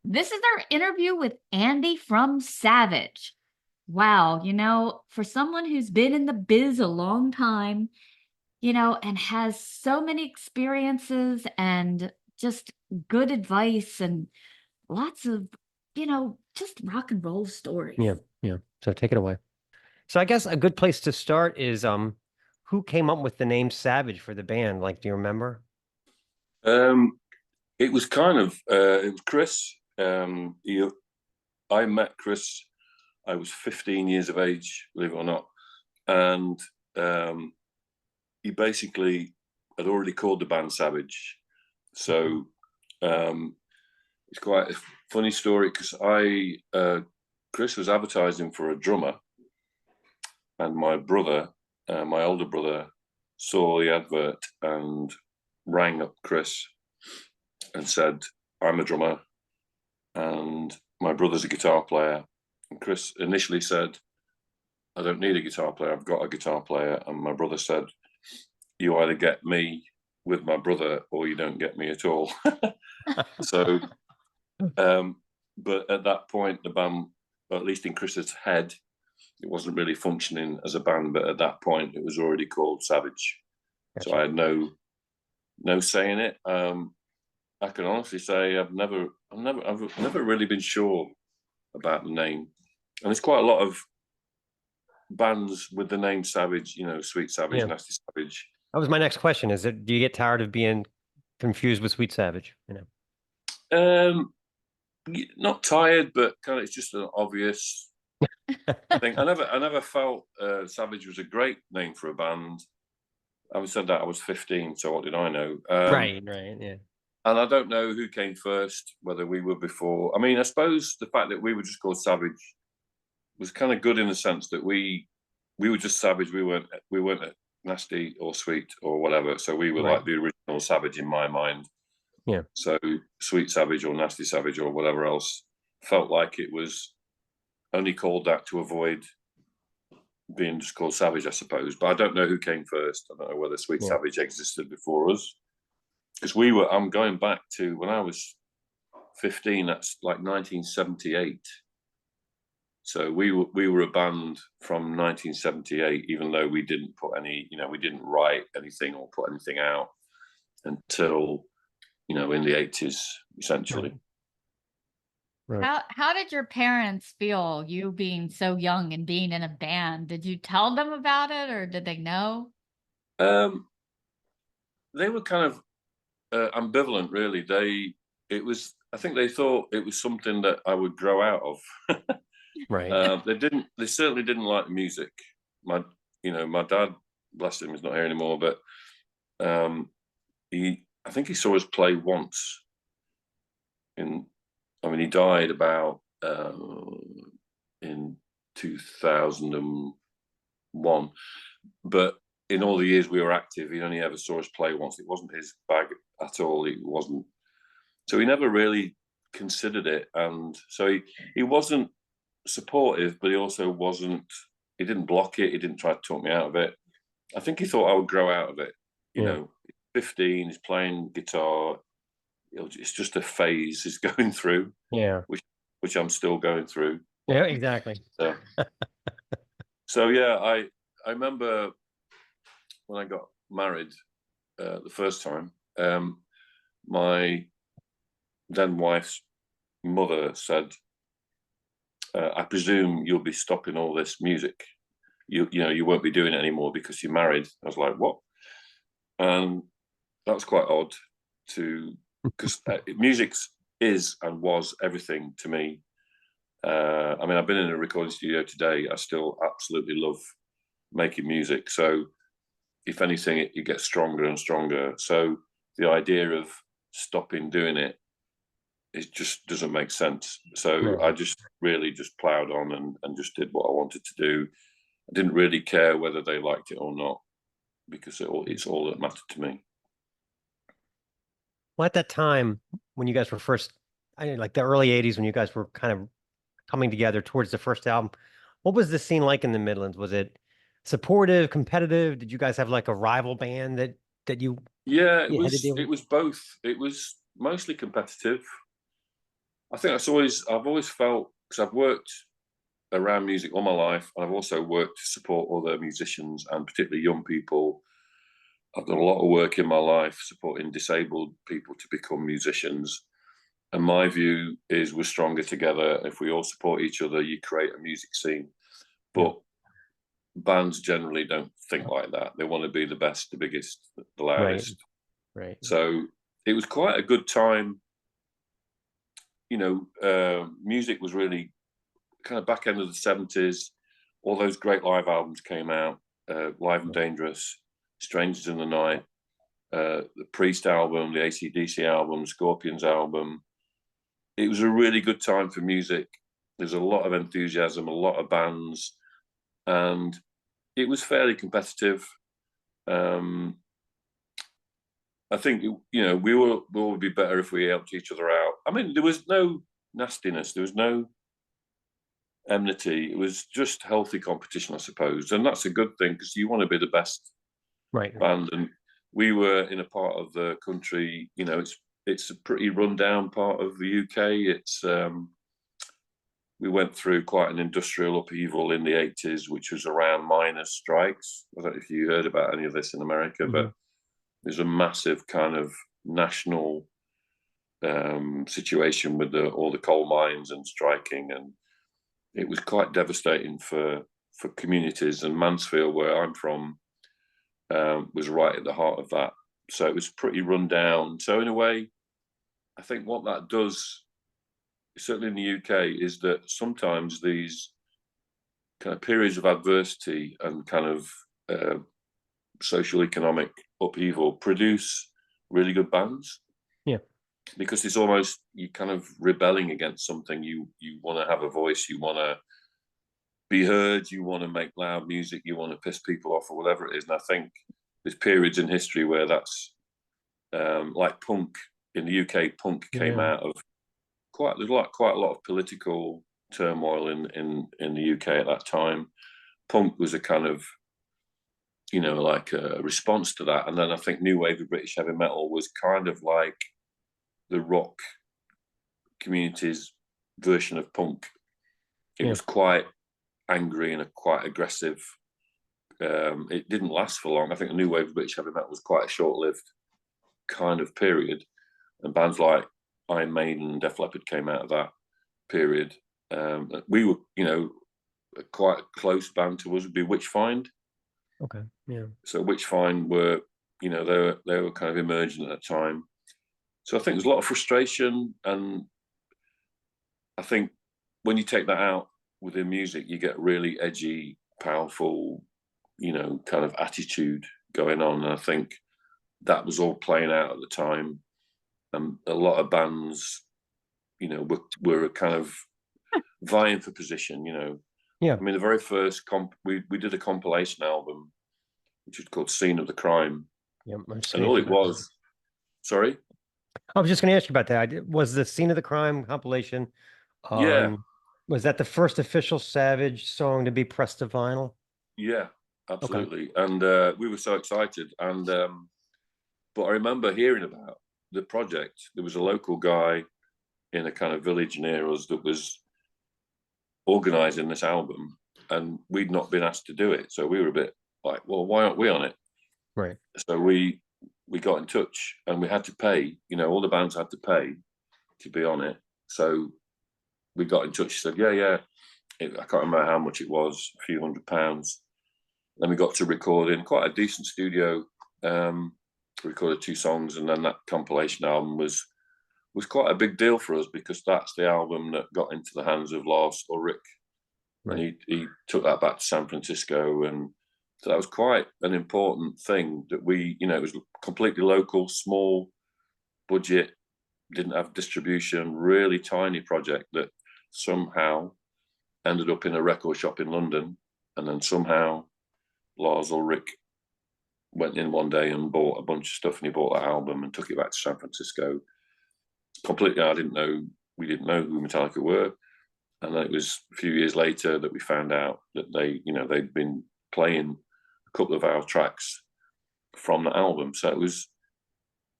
This is our interview with Andy from Savage. Wow, for someone who's been in the biz a long time, and has so many experiences and just good advice and lots of, just rock and roll stories. Yeah, yeah. So take it away. So I guess a good place to start is who came up with the name Savage for the band? Like, do you remember? Um, it was kind of it was Chris. I met Chris. I was 15 years of age, believe it or not, and um, he basically had already called the band Savage. So um, it's quite a funny story because Chris was advertising for a drummer, and my older brother, saw the advert and rang up Chris and said, "I'm a drummer and my brother's a guitar player." And Chris initially said, "I don't need a guitar player. I've got a guitar player." And my brother said, "You either get me with my brother or you don't get me at all." So, um, but at that point, the band, or at least in Chris's head, it wasn't really functioning as a band. But at that point, it was already called Savage. So I Gotcha. had no say in it. I can honestly say I've never really been sure about the name, and there's quite a lot of bands with the name Savage. Sweet Savage, Yeah. Nasty Savage. That was my next question. Is it, do you get tired of being confused with Sweet Savage? Um, Not tired, but kind of it's just an obvious thing. I never felt Savage was a great name for a band. Having said that, I was 15, so what did I know? Right, right, yeah. And I don't know who came first, whether we were before. I mean, I suppose the fact that we were just called Savage was kind of good in the sense that we were just Savage. We weren't nasty or sweet or whatever. So we were Right. like the original Savage in my mind. Yeah. So Sweet Savage or Nasty Savage or whatever else felt like it was only called that to avoid being just called Savage, I suppose. But I don't know who came first. I don't know whether Sweet Yeah. Savage existed before us. Because I'm going back to when I was 15, that's like 1978. So we were a band from 1978, even though we didn't put any, we didn't write anything or put anything out until, in the 80s, essentially. Right. Right. How did your parents feel, you being so young and being in a band? Did you tell them about it or did they know? Um, they were kind of ambivalent, really. I think they thought it was something that I would grow out of. Right. They certainly didn't like the music. My dad, bless him, is not here anymore, but I think he saw us play once. He died about in 2001, but in all the years we were active, he only ever saw us play once. It wasn't his bag at all. It wasn't. So he never really considered it, and so he wasn't supportive, but he also wasn't. He didn't block it. He didn't try to talk me out of it. I think he thought I would grow out of it. Yeah. 15, he's playing guitar. It's just a phase he's going through, Yeah. which I'm still going through. Yeah, exactly. So yeah, I remember when I got married the first time. My then wife's mother said, "I presume you'll be stopping all this music. You won't be doing it anymore because you're married." I was like, "What?" And that was quite odd because music is and was everything to me. I've been in a recording studio today. I still absolutely love making music. So if anything, it gets stronger and stronger. So the idea of stopping doing it just doesn't make sense. So I No. just really just plowed on and just did what I wanted to do. I didn't really care whether they liked it or not because it's all that mattered to me. Well, at that time, when you guys were first, like the early 80s, when you guys were kind of coming together towards the first album, what was the scene like in the Midlands? Was it supportive, competitive? Did you guys have like a rival band that Yeah, it you had to was deal it with? was both. It was mostly competitive. I think I've always felt, because I've worked around music all my life, and I've also worked to support other musicians and particularly young people. I've done a lot of work in my life supporting disabled people to become musicians. And my view is we're stronger together. If we all support each other, you create a music scene. Yeah. But bands generally don't think like that. They want to be the best, the biggest, the loudest. Right. So it was quite a good time. Music was really kind of back end of the 70s. All those great live albums came out, Live and Dangerous, Strangers in the Night, the Priest album, the AC/DC album, Scorpions album. It was a really good time for music. There's a lot of enthusiasm, a lot of bands, and it was fairly competitive. I think we would be better if we helped each other out. I mean, there was no nastiness, there was no enmity. It was just healthy competition, I suppose, and that's a good thing because you want to be the best band. And we were in a part of the country, it's a pretty rundown part of the UK. It's we went through quite an industrial upheaval in the 80s, which was around miners' strikes. I don't know if you heard about any of this in America, but there's a massive kind of national situation with all the coal mines and striking, and it was quite devastating for communities. And Mansfield, where I'm from, was right at the heart of that. So it was pretty run down. So in a way, I think what that does, certainly in the UK, is that sometimes these kind of periods of adversity and kind of social economic upheaval produce really good bands. Yeah. Because it's almost, you kind of rebelling against something. You want to have a voice, you want to be heard, you want to make loud music, you want to piss people off or whatever it is. And I think there's periods in history where that's like punk in the UK. Punk came out of quite a lot of political turmoil in the UK at that time. Punk was a kind of like a response to that. And then I think new wave of British heavy metal was kind of like the rock community's version of punk. It was quite angry and quite aggressive. It didn't last for long. I think the new wave of British heavy metal was quite a short-lived kind of period, and bands like Iron Maiden and Def Leppard came out of that period. We were, quite a close band to us would be Witchfind. Okay, yeah. So Witchfind were, they were kind of emerging at that time. So I think there's a lot of frustration, and I think when you take that out within music, you get really edgy, powerful, kind of attitude going on. And I think that was all playing out at the time. And a lot of bands, were kind of vying for position, Yeah. I mean, the very first we did a compilation album, which was called Scene of the Crime. Yeah, and all it was, sorry? I was just going to ask you about that. Was the Scene of the Crime compilation? Yeah. Was that the first official Savage song to be pressed to vinyl? Yeah, absolutely. Okay. And we were so excited. And but I remember hearing about the project. There was a local guy in a kind of village near us that was organising this album, and we'd not been asked to do it. So we were a bit like, well, why aren't we on it? Right. So we got in touch, and we had to pay. All the bands had to pay to be on it. So we got in touch, said, yeah. I can't remember how much it was, a few £100. Then we got to record in quite a decent studio, recorded 2 songs, and then that compilation album was quite a big deal for us, because that's the album that got into the hands of Lars Ulrich. Right. And he took that back to San Francisco, and so that was quite an important thing that we, it was completely local, small budget, didn't have distribution, really tiny project that somehow ended up in a record shop in London. And then somehow Lars Ulrich went in one day and bought a bunch of stuff, and he bought that album and took it back to San Francisco. Completely, we didn't know who Metallica were. And then it was a few years later that we found out that they'd been playing a couple of our tracks from the album. So it was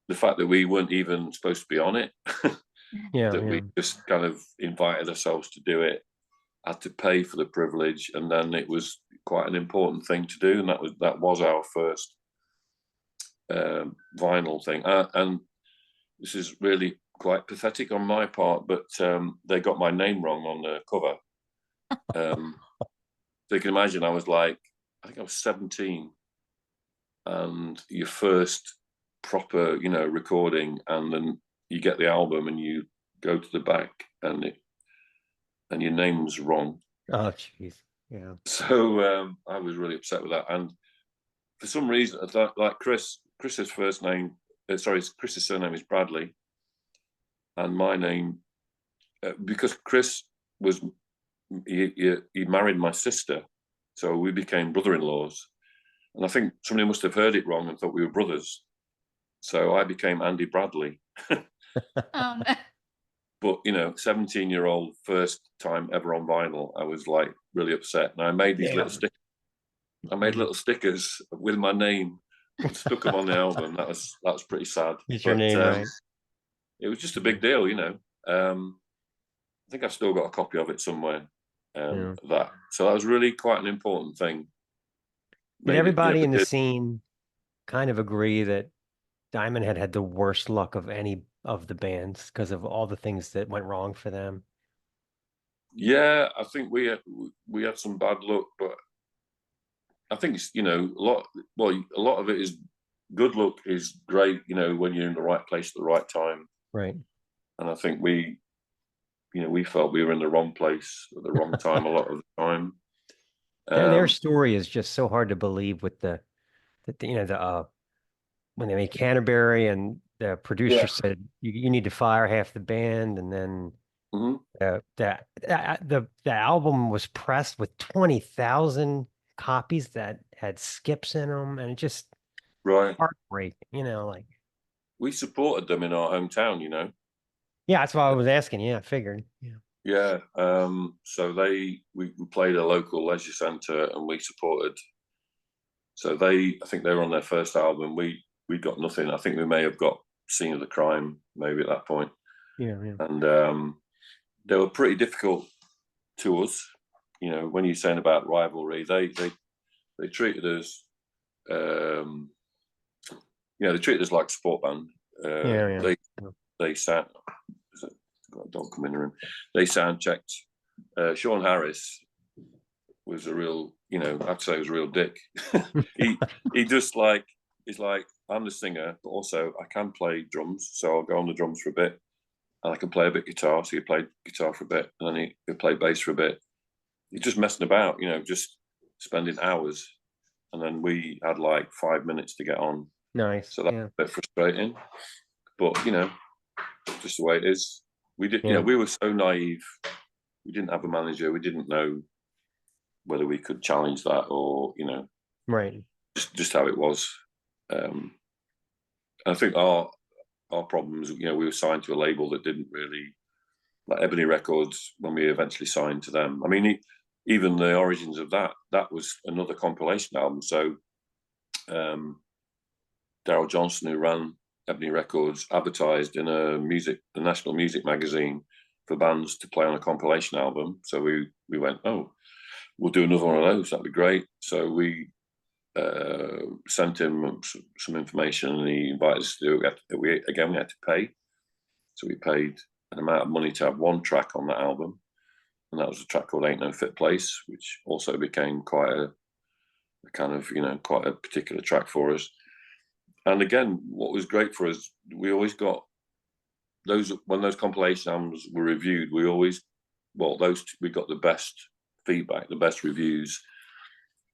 the fact that we weren't even supposed to be on it Yeah, that yeah. we just kind of invited ourselves to do it, had to pay for the privilege, and then it was quite an important thing to do, and that was our first vinyl thing. And this is really quite pathetic on my part, but they got my name wrong on the cover. So you can imagine, I think I was 17, and your first proper, recording, and then you get the album and you go to the back and your name's wrong. Oh, jeez. Yeah. So I was really upset with that, and for some reason, I thought, like Chris's surname is Bradley, and my name, because Chris was he married my sister, so we became brother-in-laws, and I think somebody must have heard it wrong and thought we were brothers, so I became Andy Bradley. No. But 17-year-old, first time ever on vinyl, I was like really upset, and I made these little stickers. I made little stickers with my name and stuck them on the album. That was pretty sad. Get your name right. It was just a big deal, I think I've still got a copy of it somewhere. So that was really quite an important thing. Did everybody in the scene kind of agree that Diamond Head had the worst luck of any of the bands because of all the things that went wrong for them? Yeah, I think we had some bad luck, but I think it's a lot of it is good luck is great, when you're in the right place at the right time. Right. And I think we felt we were in the wrong place at the wrong time a lot of the time. Their story is just so hard to believe with when they made Canterbury and the producer said you need to fire half the band, and then the album was pressed with 20,000 copies that had skips in them, and it just heartbreak, like we supported them in our hometown, Yeah, that's why I was asking. Yeah, I figured. Yeah. So we played a local leisure centre, and we supported. So I think they were on their first album. We got nothing. I think we may have got Scene of the Crime maybe at that point. Yeah. And they were pretty difficult to us. When you're saying about rivalry, they treated us. They treated us like a sport band. They sat. Got a dog come in the room. They sound checked. Sean Harris was a real, I'd say, was a real dick. he just he's like, I'm the singer, but also I can play drums, so I'll go on the drums for a bit, and I can play a bit guitar. So he played guitar for a bit, and then he played bass for a bit. He's just messing about, just spending hours, and then we had like 5 minutes to get on. Nice. So that's a bit frustrating, but just the way it is. We did, we were so naive. We didn't have a manager. We didn't know whether we could challenge that or, right. Just how it was. I think our problems, we were signed to a label that didn't really, like Ebony Records, when we eventually signed to them. I mean, even the origins of that was another compilation album. So Daryl Johnson, who ran Ebony Records, advertised in a national music magazine for bands to play on a compilation album. So we went, oh, we'll do another one of those. That'd be great. So we sent him some information, and he invited us to do it. We had to pay. So we paid an amount of money to have one track on that album, and that was a track called Ain't No Fit Place, which also became quite a kind of, quite a particular track for us. And again, what was great for us, we always got those, when those compilation albums were reviewed, we got the best feedback, the best reviews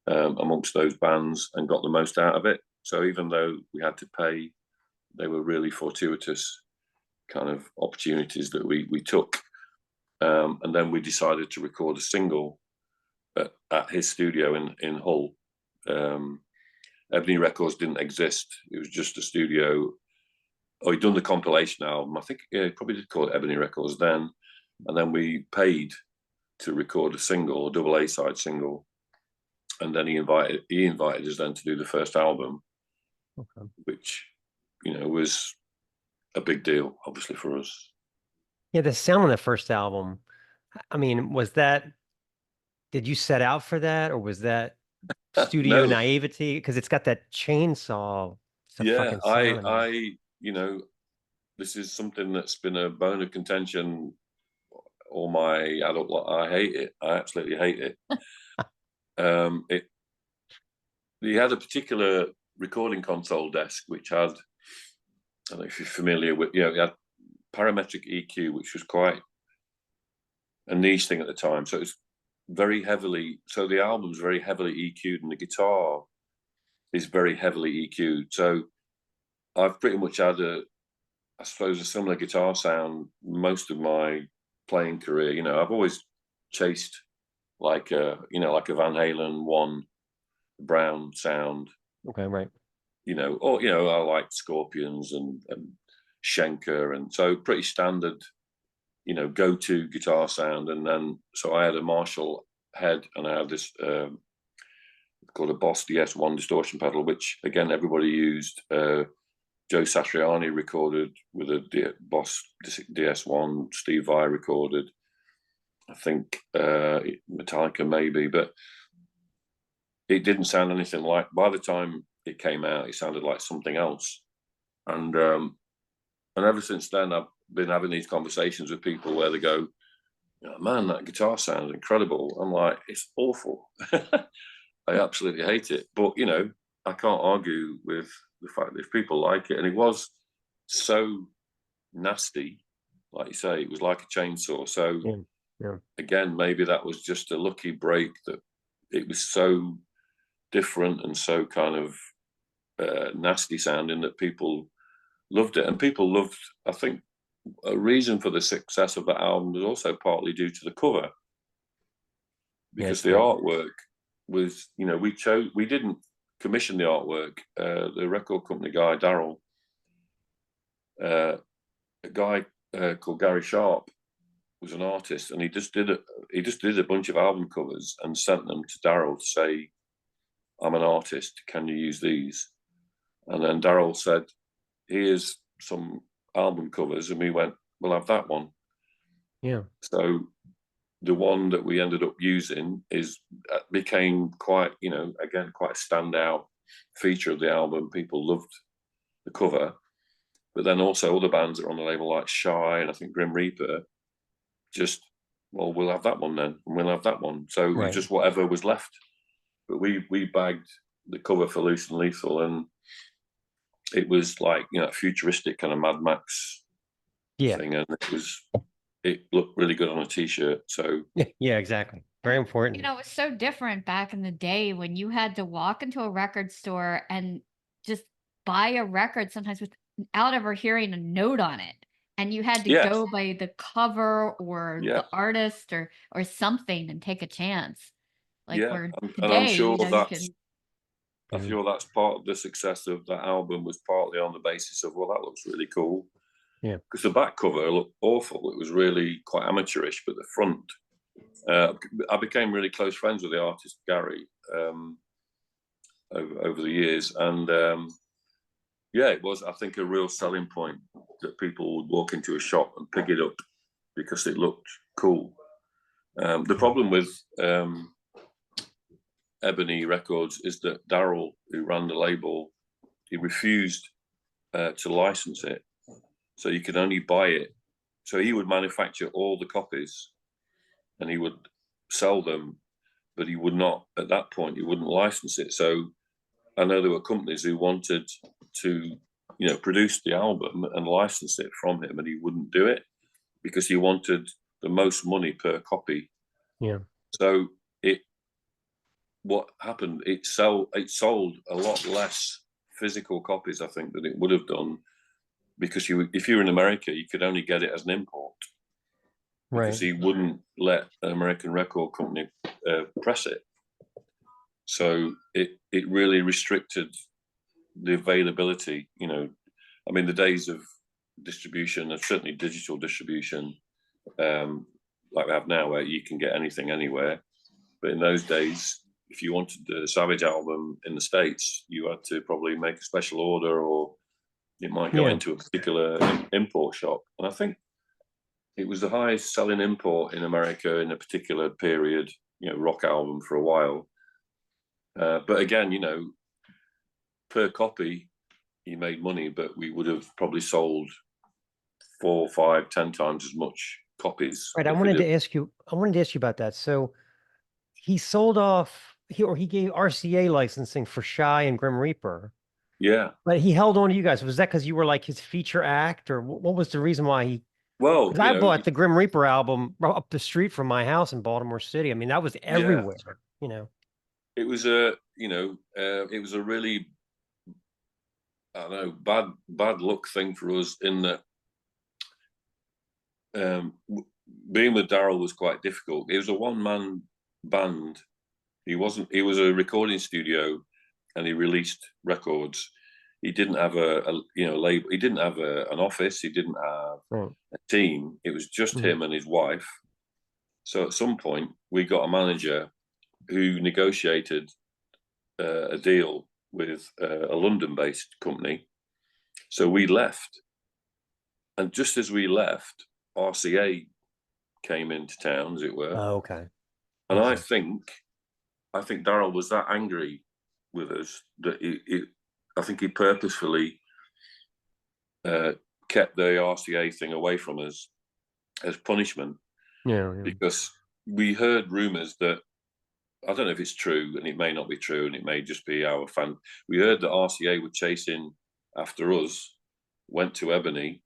amongst those bands, and got the most out of it. So even though we had to pay, they were really fortuitous kind of opportunities that we took. And then we decided to record a single at his studio in Hull. Ebony Records didn't exist. It was just a studio. Oh, he'd done the compilation album. I think he probably did call it Ebony Records then. And then we paid to record a single, a double A-side single. And then he invited us then to do the first album, which, was a big deal, obviously, for us. Yeah, the sound on the first album. I mean, did you set out for that, or was that studio No, naivety? Because it's got that chainsaw, it's a yeah, fucking sound. I mean, you know, this is something that's been a bone of contention all my adult life. I hate it. I absolutely hate it. It he had a particular recording console desk which had, I don't know if you're familiar with, it had parametric EQ, which was quite a niche thing at the time. So it's very heavily, so the album's very heavily EQ'd, and the guitar is very heavily EQ'd. So I've pretty much had I suppose, a similar guitar sound most of my playing career. I've always chased like like a Van Halen one Brown sound, okay, right. or I like Scorpions and Schenker, and so pretty standard, go-to guitar sound. And then so I had a Marshall head, and I had this called a Boss DS1 distortion pedal, which again everybody used. Joe Satriani recorded with a Boss DS1. Steve Vai recorded. I think Metallica maybe, but it didn't sound anything like. By the time it came out, it sounded like something else. And ever since then, I've been having these conversations with people where they go, "Man, that guitar sounds incredible." I'm like, "It's awful." I absolutely hate it. But I can't argue with the fact that if people like it, and it was so nasty, like you say, it was like a chainsaw. So Yeah. again, maybe that was just a lucky break, that it was so different and so kind of nasty sounding that people loved it. And people loved, I think, a reason for the success of that album was also partly due to the cover, Yeah, because it's the great. artwork was, we didn't commission the artwork. The record company guy, Daryl, a guy called Gary Sharp, was an artist, and he just did a bunch of album covers and sent them to Daryl to say, "I'm an artist, can you use these?" And then Daryl said, "Here's some album covers," and we went, "We'll have that one." Yeah. So the one that we ended up using became quite, again, quite a standout feature of the album. People loved the cover, but then also other bands that are on the label, like Shy and I think Grim Reaper, just, well, we'll have that one then, and we'll have that one. So Right. it's just whatever was left. But we bagged the cover for Loose and Lethal, and it was like, futuristic kind of Mad Max thing, and it looked really good on a t-shirt. So yeah, exactly. Very important. It was so different back in the day when you had to walk into a record store and just buy a record sometimes without ever hearing a note on it. And you had to go by the cover or the artist or something and take a chance. Like where and I'm today, sure you can. I feel that's part of the success of that album, was partly on the basis of, well, that looks really cool. Yeah. Because the back cover looked awful. It was really quite amateurish, but the front, I became really close friends with the artist Gary over the years, and it was, I think, a real selling point that people would walk into a shop and pick it up because it looked cool. The problem with Ebony Records is that Daryl, who ran the label, he refused to license it, so you could only buy it. So he would manufacture all the copies and he would sell them, but he would not, at that point, he wouldn't license it. So I know there were companies who wanted to, produce the album and license it from him, and he wouldn't do it because he wanted the most money per copy. Yeah. So what happened? It sold a lot less physical copies, I think, than it would have done, because if you were in America, you could only get it as an import. Right. Because he wouldn't let an American record company press it. So it really restricted the availability. I mean, the days of distribution, and certainly digital distribution, like we have now, where you can get anything anywhere. But in those days, if you wanted the Savage album in the States, you had to probably make a special order, or it might go into a particular import shop. And I think it was the highest selling import in America in a particular period, rock album for a while. But again, per copy, he made money, but we would have probably sold 4, 5, 10 times as much copies. Right. I wanted to ask you about that. So he sold off, he gave RCA licensing for Shy and Grim Reaper. Yeah. But he held on to you guys. Was that because you were like his feature act, or what was the reason why he? Well, Because I bought the Grim Reaper album up the street from my house in Baltimore City. I mean, that was everywhere. It was a, it was a really, I don't know, bad luck thing for us in that being with Daryl was quite difficult. It was a one-man band. He was a recording studio, and he released records. He didn't have a label. He didn't have an office. He didn't have a team. It was just him and his wife. So at some point, we got a manager who negotiated a deal with a London-based company. So we left, and just as we left, RCA came into town, as it were. Oh, okay. And I think Daryl was that angry with us that I think he purposefully kept the RCA thing away from us as punishment. Yeah. Because we heard rumors that, I don't know if it's true, and it may not be true, and it may just be our fan. We heard that RCA were chasing after us, went to Ebony.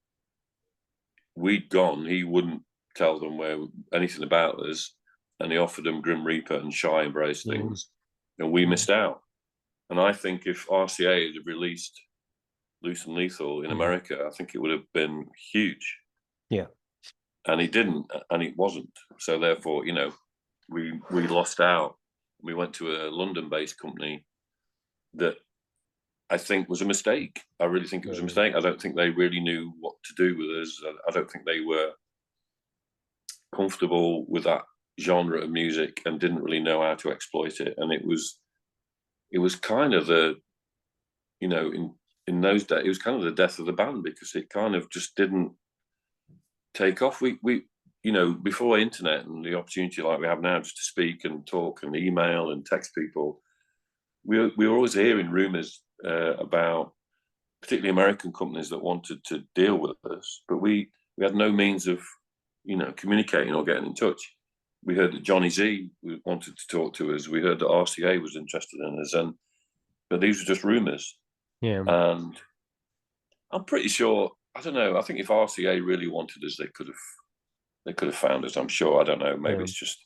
We'd gone. He wouldn't tell them anything about us, and he offered them Grim Reaper and Shy and various things, and we missed out. And I think if RCA had released Loose and Lethal in America, I think it would have been huge. Yeah. And it didn't, and it wasn't. So therefore, we lost out. We went to a London-based company that I think was a mistake. I really think it was a mistake. I don't think they really knew what to do with us. I don't think they were comfortable with that genre of music and didn't really know how to exploit it. And it was kind of the, in those days, it was kind of the death of the band, because it kind of just didn't take off. We before internet and the opportunity like we have now just to speak and talk and email and text people, we were always hearing rumors about particularly American companies that wanted to deal with us, but we had no means of communicating or getting in touch. We heard that Johnny Z wanted to talk to us. We heard that RCA was interested in us, but these were just rumors. Yeah. And I'm pretty sure, I don't know, I think if RCA really wanted us, they could have found us, I'm sure. I don't know. Maybe it's just,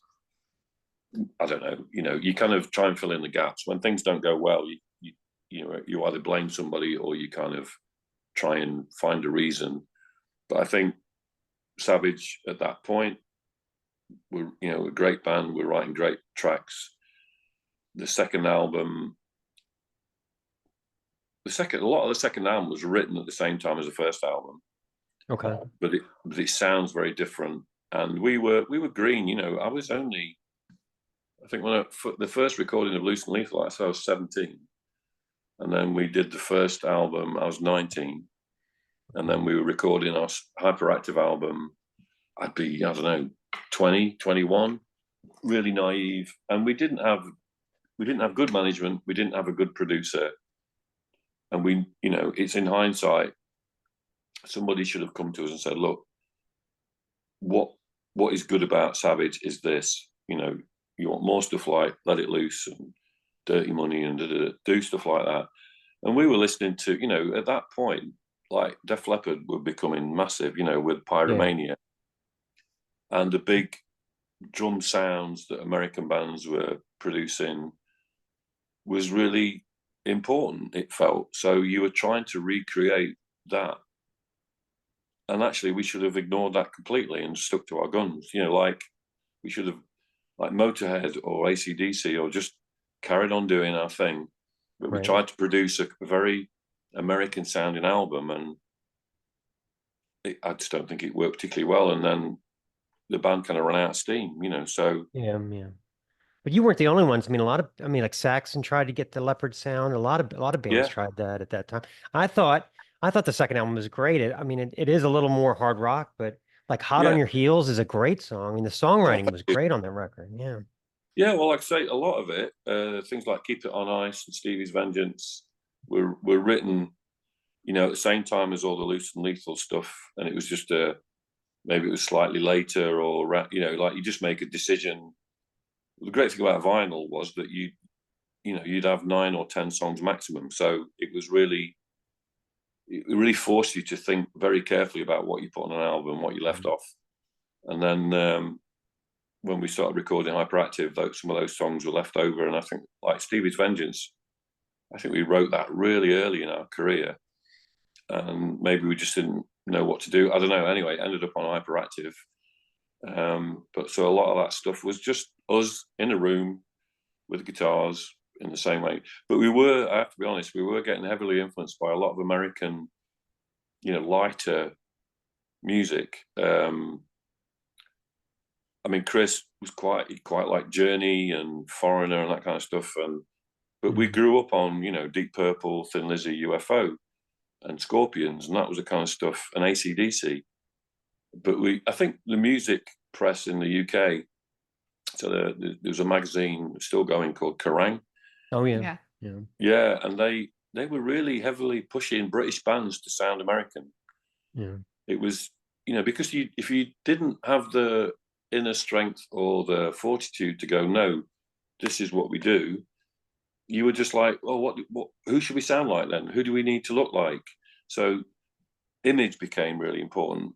I don't know. You kind of try and fill in the gaps. When things don't go well, you either blame somebody or you kind of try and find a reason. But I think Savage at that point were, a great band. We're writing great tracks. The second album, a lot of the second album was written at the same time as the first album. Okay. But it sounds very different. And we were green. I was only, I think when the first recording of Loose and Lethal, I was 17. And then we did the first album, I was 19. And then we were recording our Hyperactive album. I'd be, I don't know, 20, 21, really naive. And we didn't have good management. We didn't have a good producer. And it's in hindsight, somebody should have come to us and said, look, what is good about Savage is this. You want more stuff like Let It Loose and Dirty Money and do stuff like that. And we were listening to, at that point, like Def Leppard were becoming massive, with Pyromania. And the big drum sounds that American bands were producing was really important, it felt. So you were trying to recreate that. And actually, we should have ignored that completely and stuck to our guns. Like we should have, like Motorhead or AC/DC, or just carried on doing our thing. But we tried to produce a very American sounding album, and I just don't think it worked particularly well. And then the band kind of ran out of steam, so. Yeah. But you weren't the only ones. I mean, like Saxon tried to get the Leopard sound. A lot of bands tried that at that time. I thought the second album was great. It is a little more hard rock, but Like Hot on Yeah, Your Heels is a great song. I mean, the oh, songwriting thank was you. great on that record. Yeah. Yeah, well, like I say, a lot of it, things like Keep It on Ice and Stevie's Vengeance were written, you know, at the same time as all the Loose and Lethal stuff, and it was just maybe it was slightly later, or you know, like you just make a decision. The great thing about vinyl was that you know, you'd have 9 or 10 songs maximum, so it really forced you to think very carefully about what you put on an album, what you left off, and then when we started recording Hyperactive, some of those songs were left over, and I think like Stevie's Vengeance, I think we wrote that really early in our career, and maybe we just didn't know what to do. I don't know. Anyway, it ended up on Hyperactive, but so a lot of that stuff was just us in a room with guitars in the same way. But I have to be honest, we were getting heavily influenced by a lot of American, you know, lighter music. I mean, Chris was quite like Journey and Foreigner and that kind of stuff, but we grew up on, you know, Deep Purple, Thin Lizzy, UFO, and Scorpions, and that was the kind of stuff, and AC/DC. But I think the music press in the UK, so there was a magazine still going called Kerrang. Oh yeah. Yeah. Yeah. Yeah, and they were really heavily pushing British bands to sound American. Yeah. It was, you know, because if you didn't have the inner strength or the fortitude to go, no, this is what we do, you were just like, well, what who should we sound like then? Who do we need to look like? So image became really important.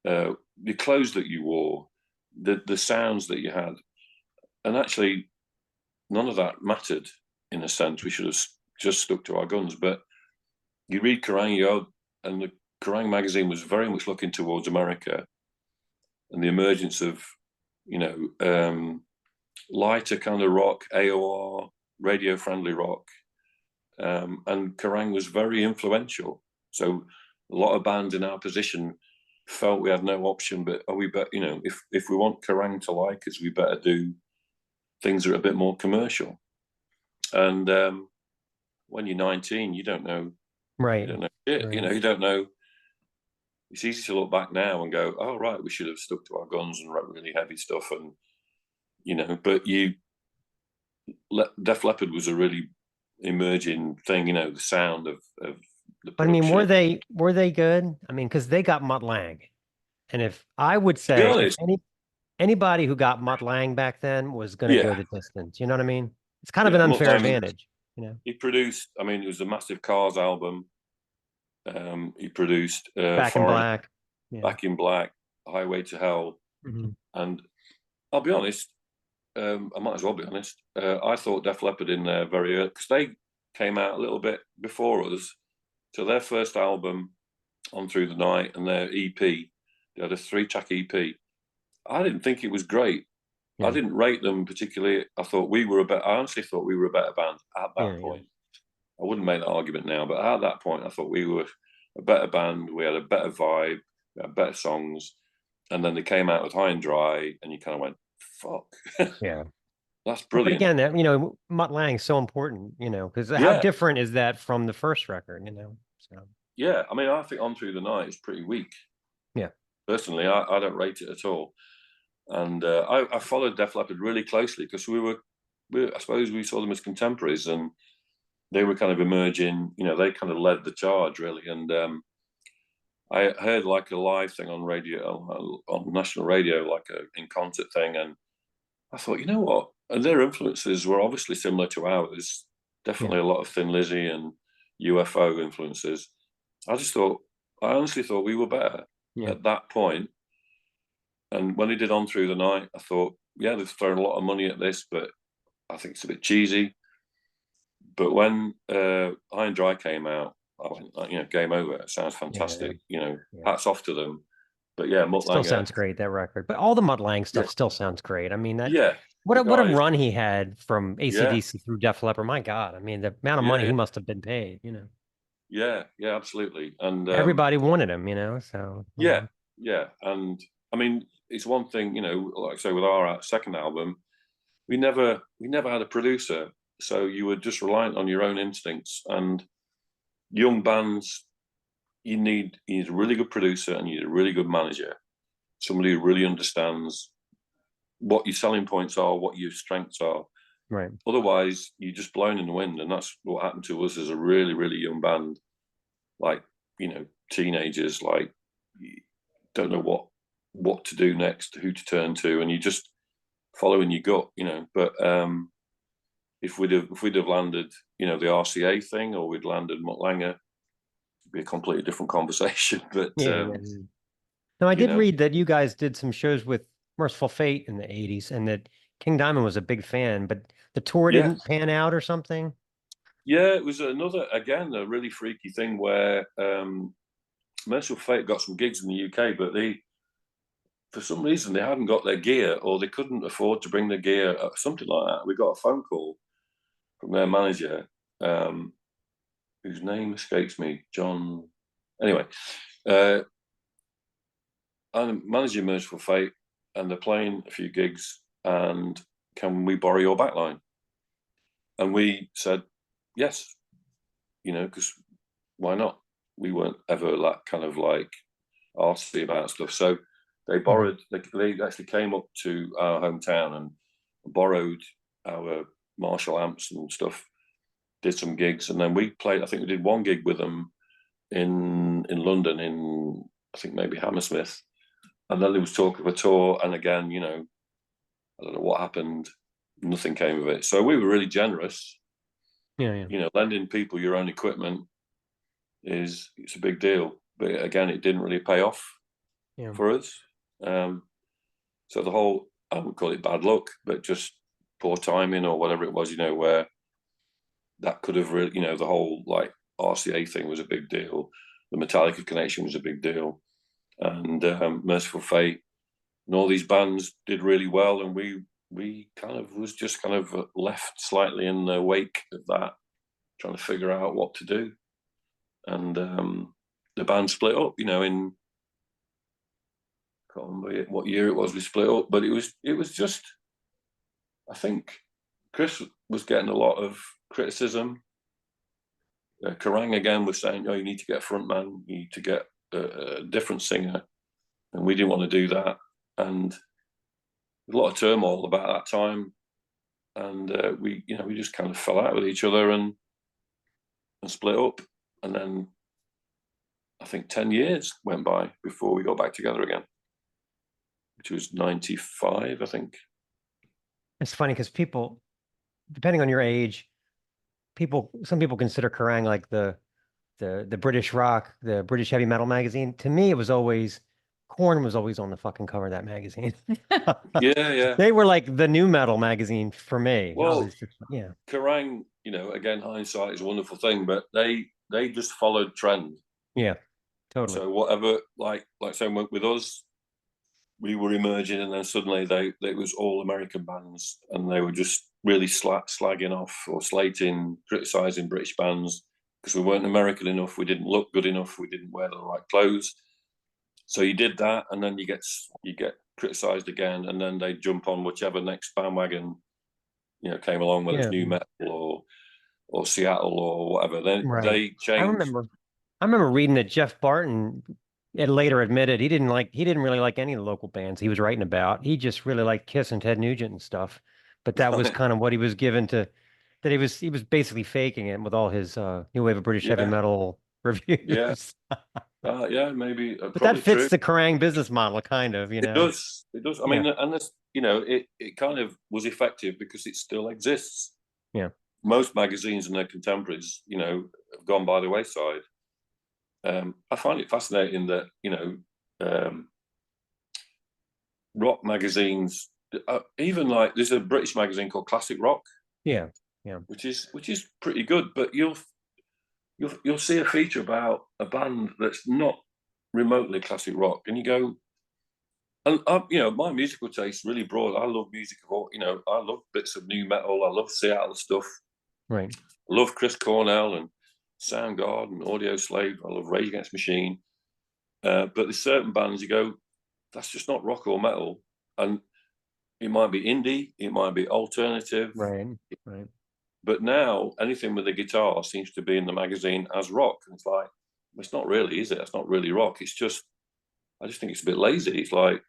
The clothes that you wore, the sounds that you had, and actually none of that mattered in a sense. We should have just stuck to our guns. But you read Kerrang, and the Kerrang magazine was very much looking towards America and the emergence of, you know, lighter kind of rock, AOR, radio friendly rock. And Kerrang was very influential. So a lot of bands in our position felt we had no option, but you know, if we want Kerrang to like us, we better do things that are a bit more commercial. And when you're 19, you don't know, Right. you don't know shit, Right. you know, you don't know. It's easy to look back now and go, oh right, we should have stuck to our guns and wrote really heavy stuff, and you know, but Def Leppard was a really emerging thing, you know, the sound of the But I mean, production. were they good? I mean, because they got Mutt Lang, and if I would To be say if honest, anybody who got Mutt Lang back then was going to go yeah, the distance, you know what I mean? It's kind of an yeah, unfair Mutt advantage, you know. he produced. I mean, it was a massive Cars album. He produced Back in Foreign, Black. Yeah. Back in Black, Highway to Hell, Mhm. and I'll be honest. I might as well be honest. I thought Def Leppard in there very early because they came out a little bit before us. So their first album, On Through the Night, and their EP, they had a 3-track EP. I didn't think it was great. I Yeah. didn't rate them particularly. I honestly thought we were a better band at that Yeah. point. I wouldn't make that argument now, but at that point, I thought we were a better band. We had a better vibe, we had better songs. And then they came out with High and Dry, and you kind of went, fuck, Yeah. that's But brilliant. again, that, you know, Mutt Lang's so important, you know, because how Yeah, different is that from the first record, you know? So yeah. I mean, I think On Through the Night is pretty weak. yeah. Personally, I don't rate it at all. And I followed Def Leppard really closely because I suppose we saw them as contemporaries, and they were kind of emerging. You know, they kind of led the charge really. And I heard like a live thing on radio, on national radio, like a in concert thing, and I thought, you know what? And their influences were obviously similar to ours. Yeah. Definitely a lot of Thin Lizzy and UFO influences. I honestly thought we were better Yeah. at that point. And when they did On Through the Night, I thought, yeah, they've thrown a lot of money at this, but I think it's a bit cheesy. But when High and Dry came out, I went, you know, game over. It sounds Yeah. fantastic. You know, Yeah. hats off to them. But yeah, It Mutt still Lange, sounds great, that record. But all the Mutt Lang yeah, stuff still sounds great. I mean, that yeah, what the a guy is, run he had from yeah, AC/DC through Def Leppard. My God. I mean, the amount of yeah, money yeah, he must have been paid, you know. yeah, yeah, absolutely. And Everybody wanted him, you know. So yeah, yeah. And I mean, it's one thing, you know, like I say, with our second album, we never had a producer, so you were just reliant on your own instincts. And young bands, you need a really good producer and you need a really good manager. somebody who really understands what your selling points are, what your strengths are. Right. Otherwise, you're just blown in the wind, and that's what happened to us as a really, really young band. Like, teenagers, like, don't know what to do next, who to turn to, and you just following your gut, But if we'd have landed, the RCA thing, or we'd landed Mutt Lange, it'd be a completely different conversation. But Yeah. No, I did read that you guys did some shows with Merciful Fate in the 80s, and that King Diamond was a big fan, but the tour didn't pan out or something. Yeah, it was again, a really freaky thing where Merciful Fate got some gigs in the UK, but for some reason, they hadn't got their gear, or they couldn't afford to bring their gear, something like that. We got a phone call from their manager, whose name escapes me, John. Anyway, I'm managing Merciful Fate, and they're playing a few gigs, and can we borrow your backline? And we said yes, because why not? We weren't ever that kind of like arsy about stuff. So they borrowed, they actually came up to our hometown and borrowed our Marshall amps and stuff, did some gigs, and then we played, I think we did one gig with them in London, in I think maybe Hammersmith. And then there was talk of a tour, and again, I don't know what happened. Nothing came of it. So we were really generous. Yeah. Lending people your own equipment it's a big deal. But again, it didn't really pay off for us. So the whole, I would call it bad luck, but just poor timing or whatever it was, where that could have really, the whole like RCA thing was a big deal. The Metallica connection was a big deal. And Merciful Fate and all these bands did really well. And we kind of was just kind of left slightly in the wake of that, trying to figure out what to do. And the band split up, in, I can't remember what year it was we split up, but it was just, I think Chris was getting a lot of criticism. Kerrang again was saying, you need to get a front man, you need to get a different singer. And we didn't want to do that. And a lot of turmoil about that time. And we just kind of fell out with each other and split up. And then I think 10 years went by before we got back together again, which was 95, I think. It's funny because people, depending on your age, some people consider Kerrang like the British rock, the British heavy metal magazine. To me, it was always Korn was always on the fucking cover of that magazine. Yeah. They were like the new metal magazine for me. Well, yeah. Kerrang, again, hindsight is a wonderful thing, but they just followed trend. Yeah, totally. So whatever, like so with us, we were emerging, and then suddenly it was all American bands, and they were just really slagging off or slating, criticizing British bands because we weren't American enough, we didn't look good enough, we didn't wear the right clothes. So you did that, and then you get criticized again, and then they jump on whichever next bandwagon came along, whether it's new metal or Seattle or whatever. Then they changed. I remember reading that Jeff Barton had later admitted he didn't really like any of the local bands he was writing about. He just really liked Kiss and Ted Nugent and stuff. But that was kind of what he was given to. That he was basically faking it with all his new wave of British heavy metal reviews. Yeah, maybe. But that fits the Kerrang business model, kind of. It does. I mean, and this, it kind of was effective because it still exists. Yeah. Most magazines and their contemporaries, have gone by the wayside. I find it fascinating that rock magazines, even like there's a British magazine called Classic Rock. Yeah. Which is pretty good, but you'll see a feature about a band that's not remotely classic rock, and you go, and my musical taste is really broad. I love music of all, I love bits of new metal. I love Seattle stuff. Right. I love Chris Cornell and Soundgarden, Audio Slave. I love Rage Against the Machine. But there's certain bands you go, that's just not rock or metal, and it might be indie, it might be alternative, right. But now anything with a guitar seems to be in the magazine as rock, and it's like, it's not really, is it? It's not really rock. It's just I just think it's a bit lazy. It's like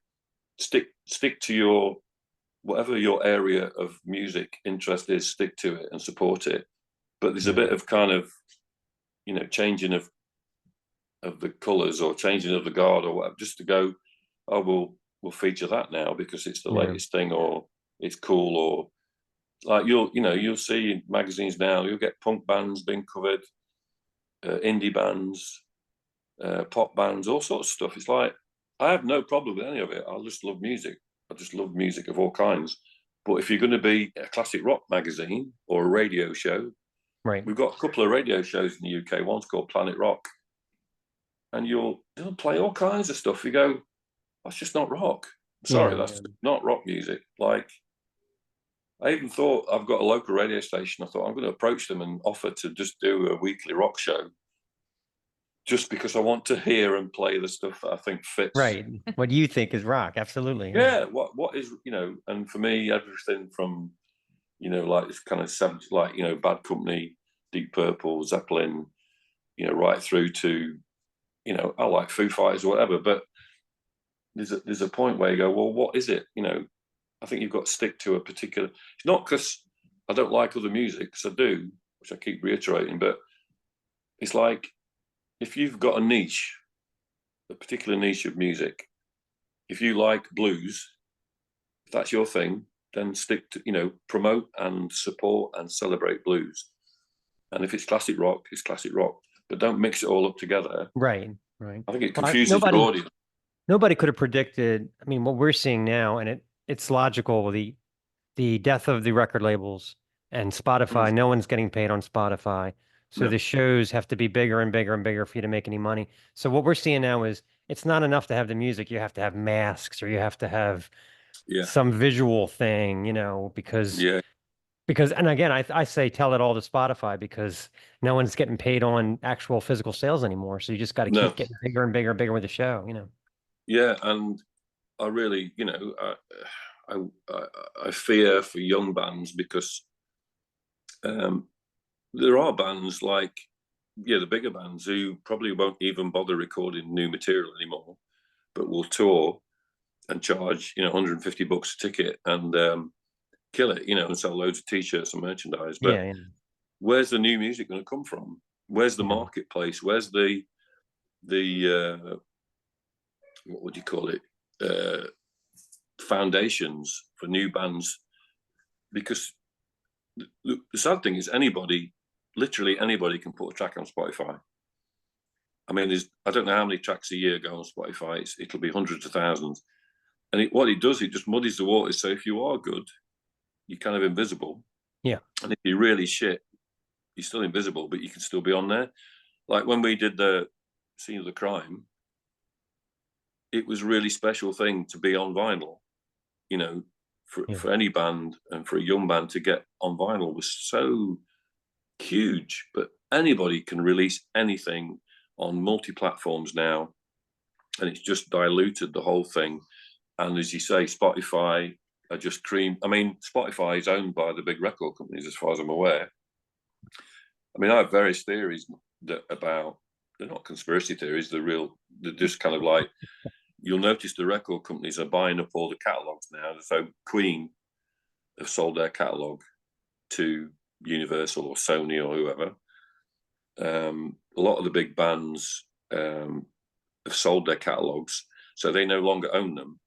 stick to your whatever your area of music interest is, stick to it and support it. But there's a bit of kind of, you know, changing of the colours or changing of the guard or whatever, just to go, oh, we'll feature that now because it's the latest thing or it's cool, or like you'll see in magazines now, you'll get punk bands being covered, indie bands, pop bands, all sorts of stuff. It's like, I have no problem with any of it. I just love music. I just love music of all kinds. But if you're going to be a classic rock magazine or a radio show, right? We've got a couple of radio shows in the UK. One's called Planet Rock, and they'll play all kinds of stuff. You go, that's just not rock. Sorry, that's not rock music. Like, I even thought, I've got a local radio station. I thought I'm going to approach them and offer to just do a weekly rock show, just because I want to hear and play the stuff that I think fits. Right. What do you think is rock? Absolutely. Yeah. What is, you know, and for me, everything from, you know, like this kind of 70s, like, you know, Bad Company, Deep Purple, Zeppelin, you know, right through to, you know, I like Foo Fighters or whatever, but there's a point where you go, well, what is it? You know, I think you've got to stick to a particular, it's not because I don't like other music, because I do, which I keep reiterating, but it's like, if you've got a niche, a particular niche of music, if you like blues, if that's your thing, then stick to, you know, promote and support and celebrate blues. And if it's classic rock, it's classic rock, but don't mix it all up together. Right. I think it confuses your audience. Nobody could have predicted. I mean, what we're seeing now, and it's logical. The death of the record labels and Spotify. No one's getting paid on Spotify, so the shows have to be bigger and bigger and bigger for you to make any money. So what we're seeing now is it's not enough to have the music. You have to have masks, or you have to have some visual thing, you know, because and again, I say tell it all to Spotify, because no one's getting paid on actual physical sales anymore. So you just got to keep getting bigger and bigger and bigger with the show, you know. Yeah, and I really, you know, I fear for young bands, because there are bands like, the bigger bands who probably won't even bother recording new material anymore, but will tour and charge, you know, $150 a ticket and kill it, you know, and sell loads of t-shirts and merchandise. But where's the new music going to come from? Where's the marketplace? Where's the what would you call it? Foundations for new bands? Because the sad thing is, literally anybody can put a track on Spotify. I mean, I don't know how many tracks a year go on Spotify. It'll be hundreds of thousands. And what it does, it just muddies the waters. So if you are good, you're kind of invisible. Yeah. And if you're really shit, you're still invisible, but you can still be on there. Like when we did the Scene of the Crime, it was a really special thing to be on vinyl. You know, for any band and for a young band to get on vinyl was so huge. But anybody can release anything on multi-platforms now, and it's just diluted the whole thing. And as you say, Spotify are just cream. I mean, Spotify is owned by the big record companies, as far as I'm aware. I mean, I have various theories about, they're not conspiracy theories, they're just kind of like, you'll notice the record companies are buying up all the catalogs now. So Queen have sold their catalog to Universal or Sony or whoever. A lot of the big bands have sold their catalogs, so they no longer own them.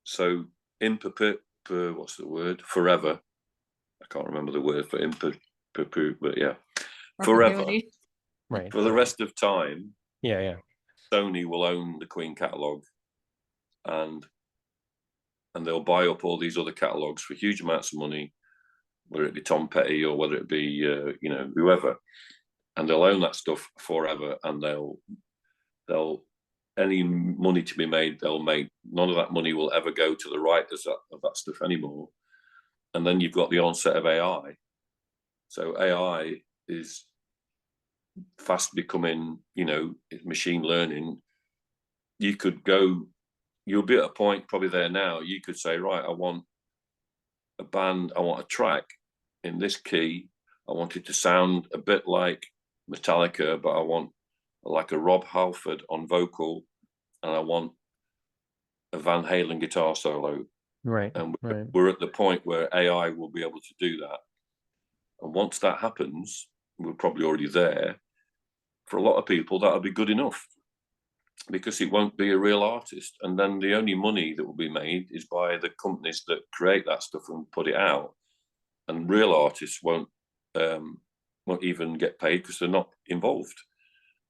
So what's the word? Forever. I can't remember the word for but yeah, forever. Right. For the rest of time. Yeah. Sony will own the Queen catalogue, and they'll buy up all these other catalogues for huge amounts of money, whether it be Tom Petty or whether it be you know, whoever, and they'll own that stuff forever. And they'll any money to be made, they'll make. None of that money will ever go to the writers of that stuff anymore. And then you've got the onset of AI. So AI is fast becoming, you know, machine learning. You'll be at a point probably there now. You could say, right, I want a band, I want a track in this key. I want it to sound a bit like Metallica, but I want like a Rob Halford on vocal and I want a Van Halen guitar solo. Right. And Right. we're at the point where AI will be able to do that. And once that happens, we're probably already there. For a lot of people, that'll be good enough, because it won't be a real artist. And then the only money that will be made is by the companies that create that stuff and put it out. And real artists won't even get paid because they're not involved.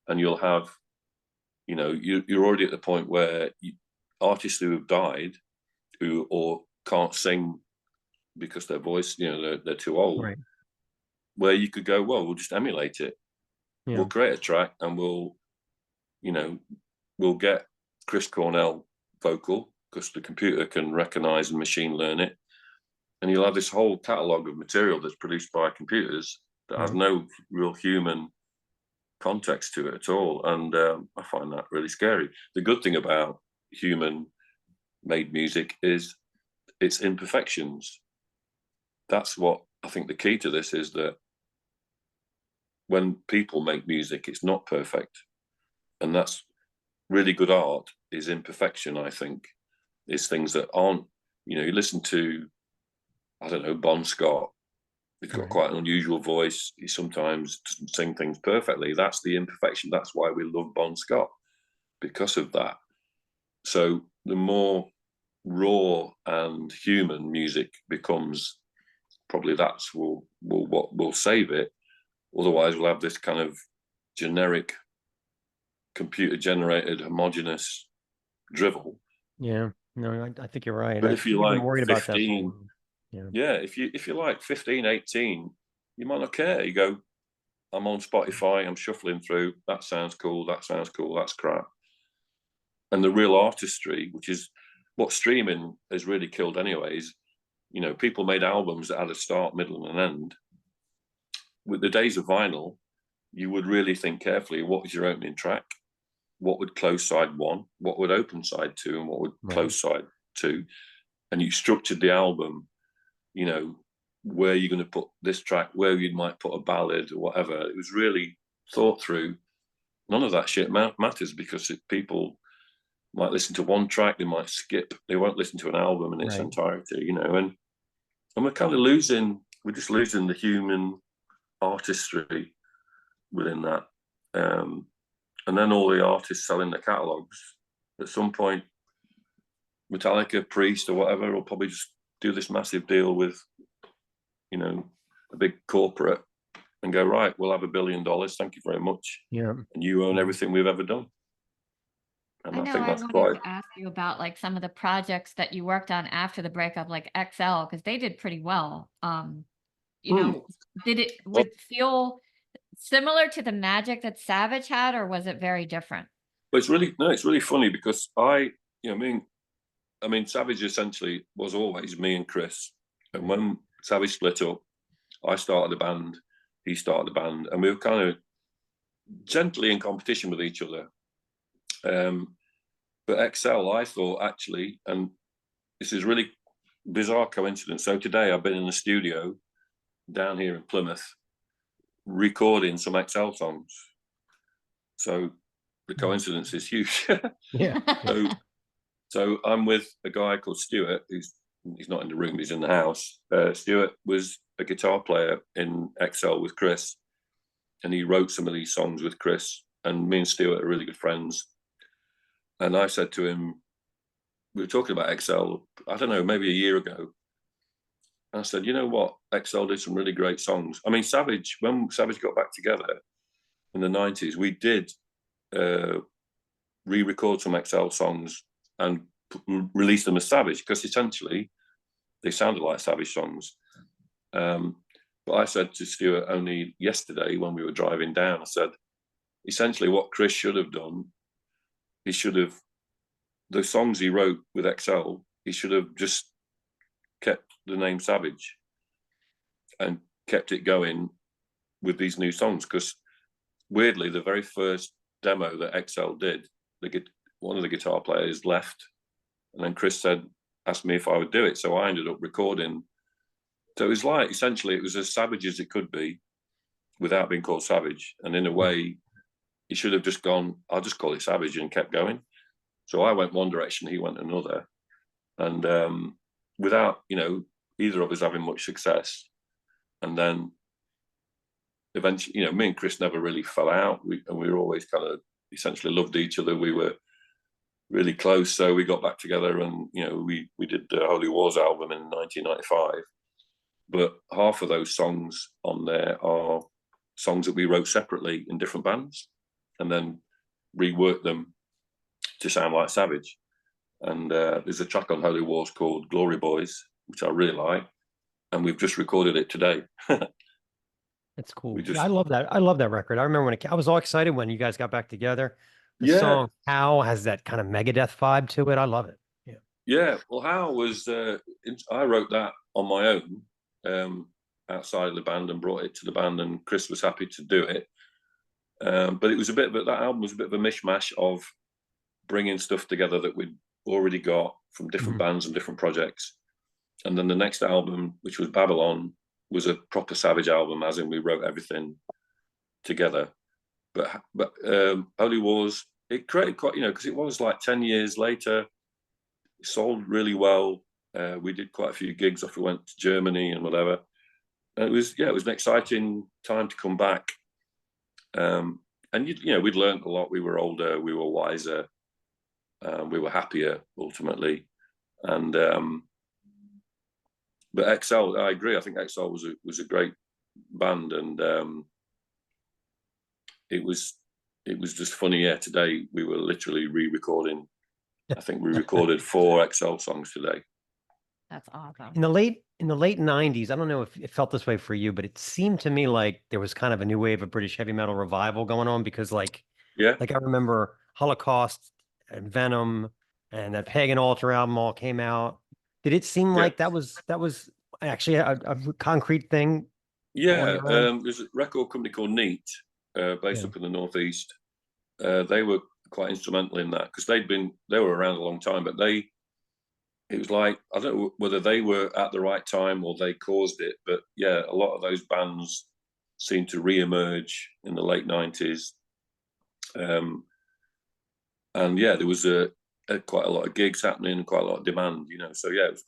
And you'll have, you're already at the point where artists who have died, or can't sing because their voice, they're too old, Right. where you could go, well, we'll just emulate it. Yeah. We'll create a track and we'll get Chris Cornell vocal, because the computer can recognize and machine learn it. And you'll have this whole catalogue of material that's produced by computers that has no real human context to it at all. And I find that really scary. The good thing about human-made music is its imperfections. That's what I think the key to this is, that when people make music, it's not perfect. And that's really good art, is imperfection, I think. Is things that aren't, you listen to, I don't know, Bon Scott. He's got quite an unusual voice. He sometimes doesn't sing things perfectly. That's the imperfection. That's why we love Bon Scott, because of that. So the more raw and human music becomes, probably that's what will save it. Otherwise, we'll have this kind of generic, computer-generated, homogenous drivel. Yeah. No, I think you're right. But if you're like worried 15, about that. yeah, if you're like 15, 18, you might not care. You go, I'm on Spotify, I'm shuffling through, that sounds cool, that sounds cool, that's crap. And the real artistry, which is what streaming has really killed anyways, people made albums that had a start, middle, and an end. With the days of vinyl, you would really think carefully, what was your opening track? What would close side 1? What would open side 2? And what would close side 2? And you structured the album, where you're going to put this track, where you might put a ballad or whatever. It was really thought through. None of that shit matters, because people might listen to one track, they might skip, they won't listen to an album in its entirety, and we're kind of we're just losing the human artistry within that. And then all the artists selling their catalogs, at some point, Metallica, Priest, or whatever will probably just do this massive deal with, a big corporate, and go, right, we'll have $1 billion. Thank you very much. Yeah. And you own everything we've ever done. And I know think I that's wanted to ask you about like some of the projects that you worked on after the breakup, like XL, because they did pretty well. Did it feel similar to the magic that Savage had, or was it very different? But it's really funny, because I mean, Savage essentially was always me and Chris. And when Savage split up, I started the band, he started the band, and we were kind of gently in competition with each other. But XL, I thought, actually, and this is really bizarre coincidence. So today I've been in the studio down here in Plymouth recording some XL songs. So the coincidence is huge. Yeah. So I'm with a guy called Stuart, he's not in the room, he's in the house. Stuart was a guitar player in XL with Chris, and he wrote some of these songs with Chris, and me and Stuart are really good friends. And I said to him, we were talking about XL, I don't know, maybe a year ago. And I said, you know what? XL did some really great songs. I mean, Savage, when Savage got back together in the 90s, we did re-record some XL songs and release them as Savage, because essentially they sounded like Savage songs. But I said to Stuart only yesterday when we were driving down, I said, essentially what Chris should have done, he should have, the songs he wrote with XL, he should have just kept the name Savage and kept it going with these new songs. Because weirdly, the very first demo that XL did, one of the guitar players left, and then Chris asked me if I would do it. So I ended up recording. So it was like, essentially, it was as Savage as it could be without being called Savage. And in a way, he should have just gone, I'll just call it Savage, and kept going. So I went one direction, he went another, and without, you know, either of us having much success. And then eventually, you know, me and Chris never really fell out. We were always kind of essentially loved each other. We were really close, so we got back together, and you know, we did the Holy Wars album in 1995. But half of those songs on there are songs that we wrote separately in different bands, and then reworked them to sound like Savage. And there's a track on Holy Wars called Glory Boys, which I really like, and we've just recorded it today. That's cool. We just, Yeah, I love that. I love that record. I remember when I was all excited when you guys got back together. The yeah, song "How" has that kind of Megadeth vibe to it. I love it. Yeah. yeah. Well, How was I wrote that on my own outside of the band and brought it to the band, and Chris was happy to do it. But it was a bit, but that album was a bit of a mishmash of bringing stuff together that we'd already got from different bands and different projects. And then the next album, which was Babylon, was a proper Savage album, as in we wrote everything together. But Holy Wars, it created quite, you know, because it was like 10 years later, it sold really well. We did quite a few gigs off. We went to Germany and whatever. And it was an exciting time to come back. And you know, we'd learned a lot. We were older, we were wiser, we were happier ultimately. And but XL, I agree. I think XL was a great band, and it was just funny. Yeah, today we were literally re-recording. I think we recorded 4 XL songs today. That's awesome. In the late 90s, I don't know if it felt this way for you, but it seemed to me like there was kind of a new wave of British heavy metal revival going on, because like I remember Holocaust and Venom and that Pagan Altar album all came out. Did it seem like that was actually a concrete thing? Yeah, there's a record company called Neat, based up in the Northeast. They were quite instrumental in that, because they were around a long time, but it was like, I don't know whether they were at the right time or they caused it, but yeah, a lot of those bands seemed to re-emerge in the late 90s. And yeah, there was quite a lot of gigs happening and quite a lot of demand, you know. So yeah, it was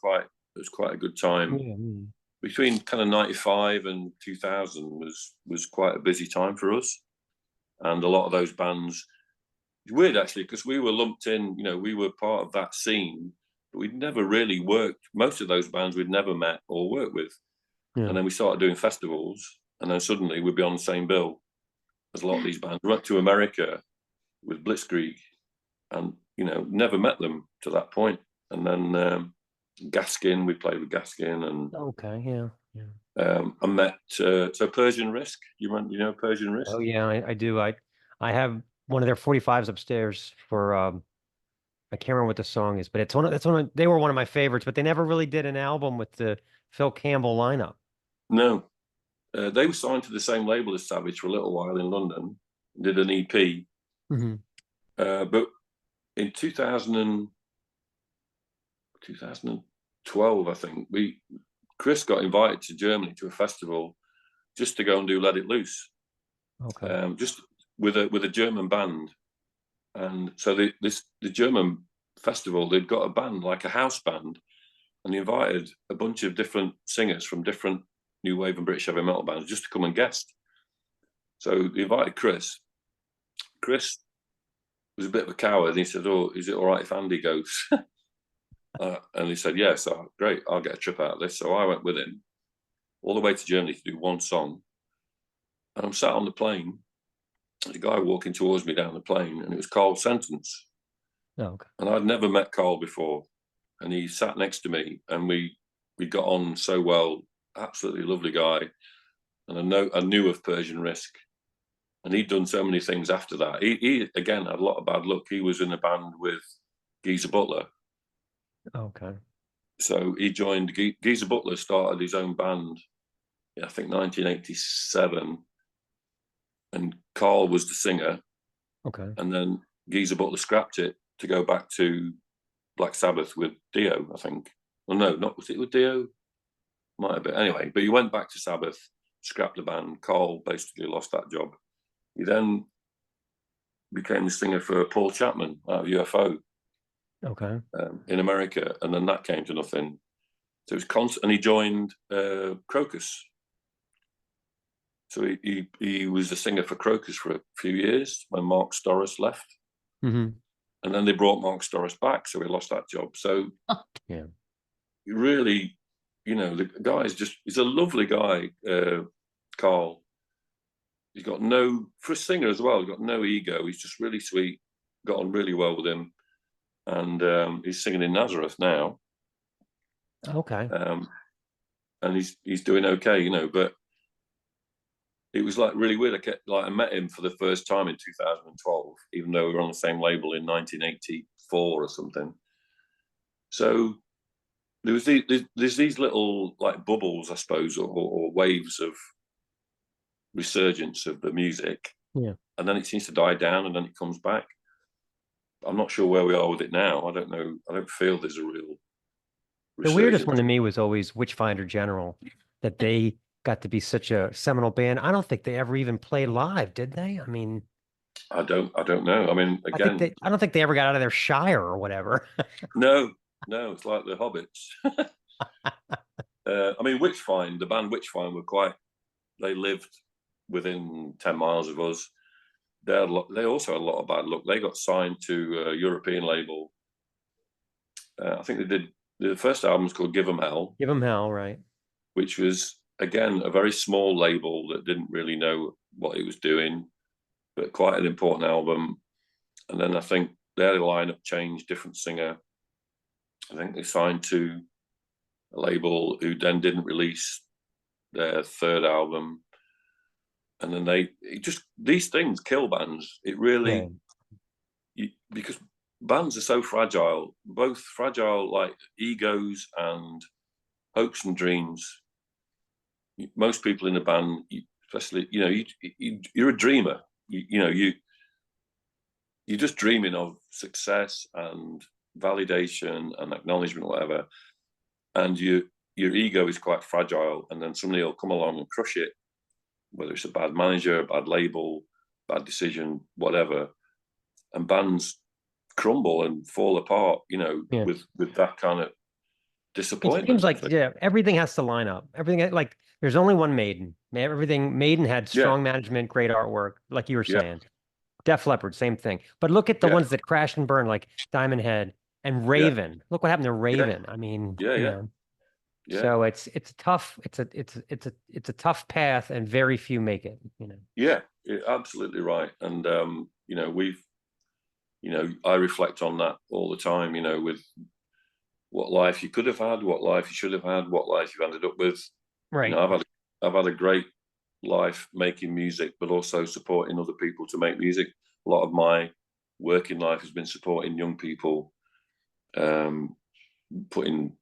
quite a good time. Between kind of 95 and 2000 was quite a busy time for us. And a lot of those bands, it's weird actually, because we were lumped in, you know, we were part of that scene, but we'd never really worked. Most of those bands we'd never met or worked with. And then we started doing festivals, and then suddenly we'd be on the same bill as a lot of these bands. We went to America with Blitzkrieg, and, you know, never met them to that point. And then Gaskin, we played with Gaskin, and I met so Persian Risk. You know Persian Risk? Oh yeah, I do. I have one of their 45s upstairs for I can't remember what the song is, but they were one of my favorites, but they never really did an album with the Phil Campbell lineup. No. They were signed to the same label as Savage for a little while in London, did an EP. But in 2012, I think, Chris got invited to Germany to a festival just to go and do Let It Loose. Just with a German band. And so the German festival, they'd got a band, like a house band, and they invited a bunch of different singers from different new wave and British heavy metal bands just to come and guest. So they invited Chris. Chris was a bit of a coward, and he said, "Oh, is it all right if Andy goes?" And he said, "Yeah." So great, I'll get a trip out of this. So I went with him all the way to Germany to do one song. And I'm sat on the plane, a guy walking towards me down the plane, and it was Carl Sentence. And I'd never met Carl before, and he sat next to me, and we got on so well. Absolutely lovely guy. And I knew of Persian Risk, and he'd done so many things after that. He again had a lot of bad luck. He was in a band with Geezer Butler. So he joined Geezer Butler, started his own band, I think 1987, and Carl was the singer. And then Geezer Butler scrapped it to go back to Black Sabbath with Dio, I think. Well, no, not was it with Dio? Might have been. Anyway, but he went back to Sabbath, scrapped the band. Carl basically lost that job. He then became the singer for Paul Chapman out of UFO. Okay. in America, and then that came to nothing. So it was constant, and he joined Crocus. So he was the singer for Crocus for a few years when Mark Storris left, Mm-hmm. and then they brought Mark Storris back, so he lost that job. So Yeah. really, the guy's he's a lovely guy, Carl. He's got for a singer as well, he's got no ego. He's just really sweet, got on really well with him. And he's singing in Nazareth now. Okay. And he's doing okay, but it was like really weird. I met him for the first time in 2012, even though we were on the same label in 1984 or something. So there's these little like bubbles, I suppose, or waves of resurgence of the music. Yeah. And then it seems to die down, and then it comes back. I'm not sure where we are with it now. I don't know. I don't feel there's a real The weirdest resurgence. one to me was always Witchfinder General, that they got to be such a seminal band. I don't think they ever even played live, did they? I mean, I don't know. I mean, again, I don't think they ever got out of their shire or whatever. no, it's like the Hobbits. I mean, the band Witchfind they lived within 10 miles of us. They also had a lot of bad luck. They got signed to a European label. I think they did. The first album was called Give 'Em Hell. Give them hell, right? Which was, again, a very small label that didn't really know what it was doing, but quite an important album. And then I think their lineup changed, different singer. I think they signed to a label who then didn't release their third album. And then these things kill bands. It really, because bands are so fragile, both fragile like egos and hopes and dreams. Most people in a band, especially, you're a dreamer. You're just dreaming of success and validation and acknowledgement, whatever. And your ego is quite fragile, and then somebody will come along and crush it, whether it's a bad manager, a bad label, bad decision, whatever. And bands crumble and fall apart, with that kind of disappointment. It seems like, everything has to line up. Everything, like, there's only one Maiden. Maiden had strong management, great artwork, like you were saying. Def Leppard, same thing. But look at the ones that crash and burn, like Diamond Head and Raven. Look what happened to Raven. I mean, so it's a tough, it's a tough path, and very few make it, Yeah, you're absolutely right. And I reflect on that all the time, with what life you could have had, what life you should have had, what life you've ended up with. Right. I've had a great life making music, but also supporting other people to make music. A lot of my working life has been supporting young people, putting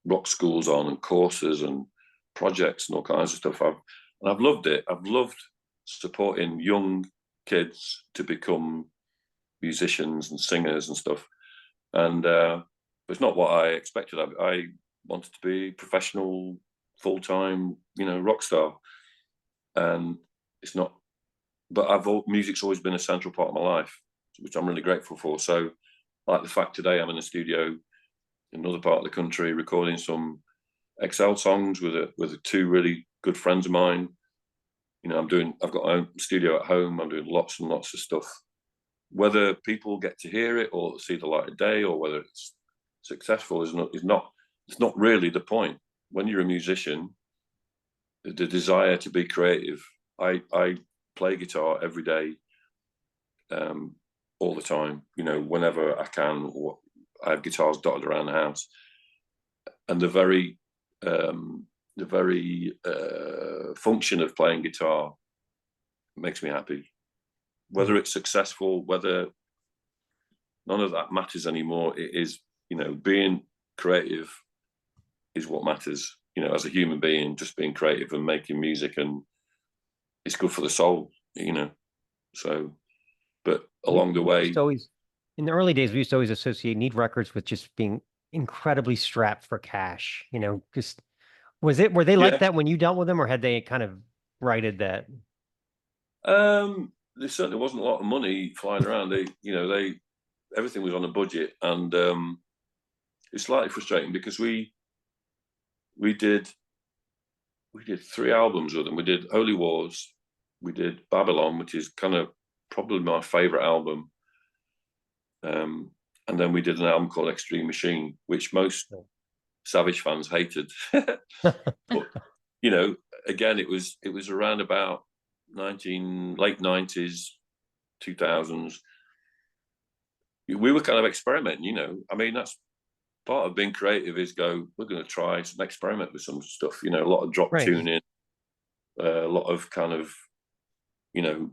rock schools on and courses and projects and all kinds of stuff. I've loved it. I've loved supporting young kids to become musicians and singers and stuff. And it's not what I expected. I wanted to be professional, full-time, rock star. And it's not, but music's always been a central part of my life, which I'm really grateful for. So, like the fact today I'm in a studio in another part of the country recording some XL songs with two really good friends of mine. I've got my own studio at home. I'm doing lots and lots of stuff. Whether people get to hear it or see the light of day, or whether it's successful is not really the point. When you're a musician, the desire to be creative. I play guitar every day, all the time. Whenever I can. I have guitars dotted around the house, and the very function of playing guitar makes me happy. Whether it's successful, whether none of that matters anymore. It is, being creative is what matters. As a human being, just being creative and making music, and it's good for the soul. So, but along the way, in the early days, we used to always associate Need Records with just being incredibly strapped for cash. Just were they like that when you dealt with them, or had they kind of righted that? There certainly wasn't a lot of money flying around. everything was on a budget, and it's slightly frustrating because we did 3 albums with them. We did Holy Wars, we did Babylon, which is kind of probably my favorite album, and then we did an album called Extreme Machine, which most Savage fans hated. But you know, again, it was around about late 90s, 2000s. We were kind of experimenting, you know. I mean, that's part of being creative, is we're going to try some experiment with some stuff, you know, a lot of drop tuning, a lot of kind of, you know,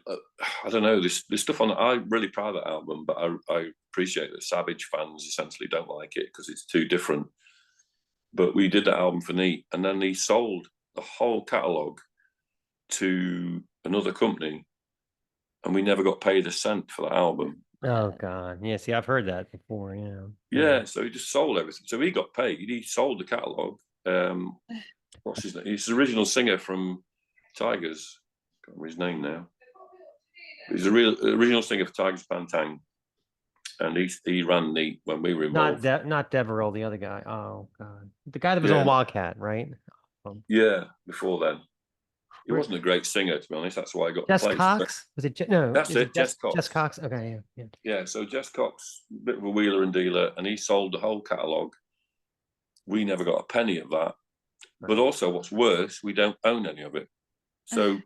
I don't know, this stuff on. I'm really proud of that album, but I appreciate that Savage fans essentially don't like it because it's too different. But we did that album for Neat, and then he sold the whole catalogue to another company, and we never got paid a cent for that album. Oh God, yeah. See, I've heard that before. Yeah. So he just sold everything. So he got paid. He sold the catalogue. What's his name? He's the original singer from Tigers. Can't remember his name now. He's the original singer for Tigers Pantang, and he ran Neat when we were involved. Not Devereaux, the other guy. Oh God, the guy that was on Wildcat, right? Yeah, before then. He wasn't a great singer, to be honest. That's why I got Jess replaced. Cox? Was it? No, that's it. Jess Cox. Jess Cox. Okay, yeah. Yeah. So Jess Cox, a bit of a wheeler and dealer, and he sold the whole catalogue. We never got a penny of that. Right. But also, what's worse, we don't own any of it. So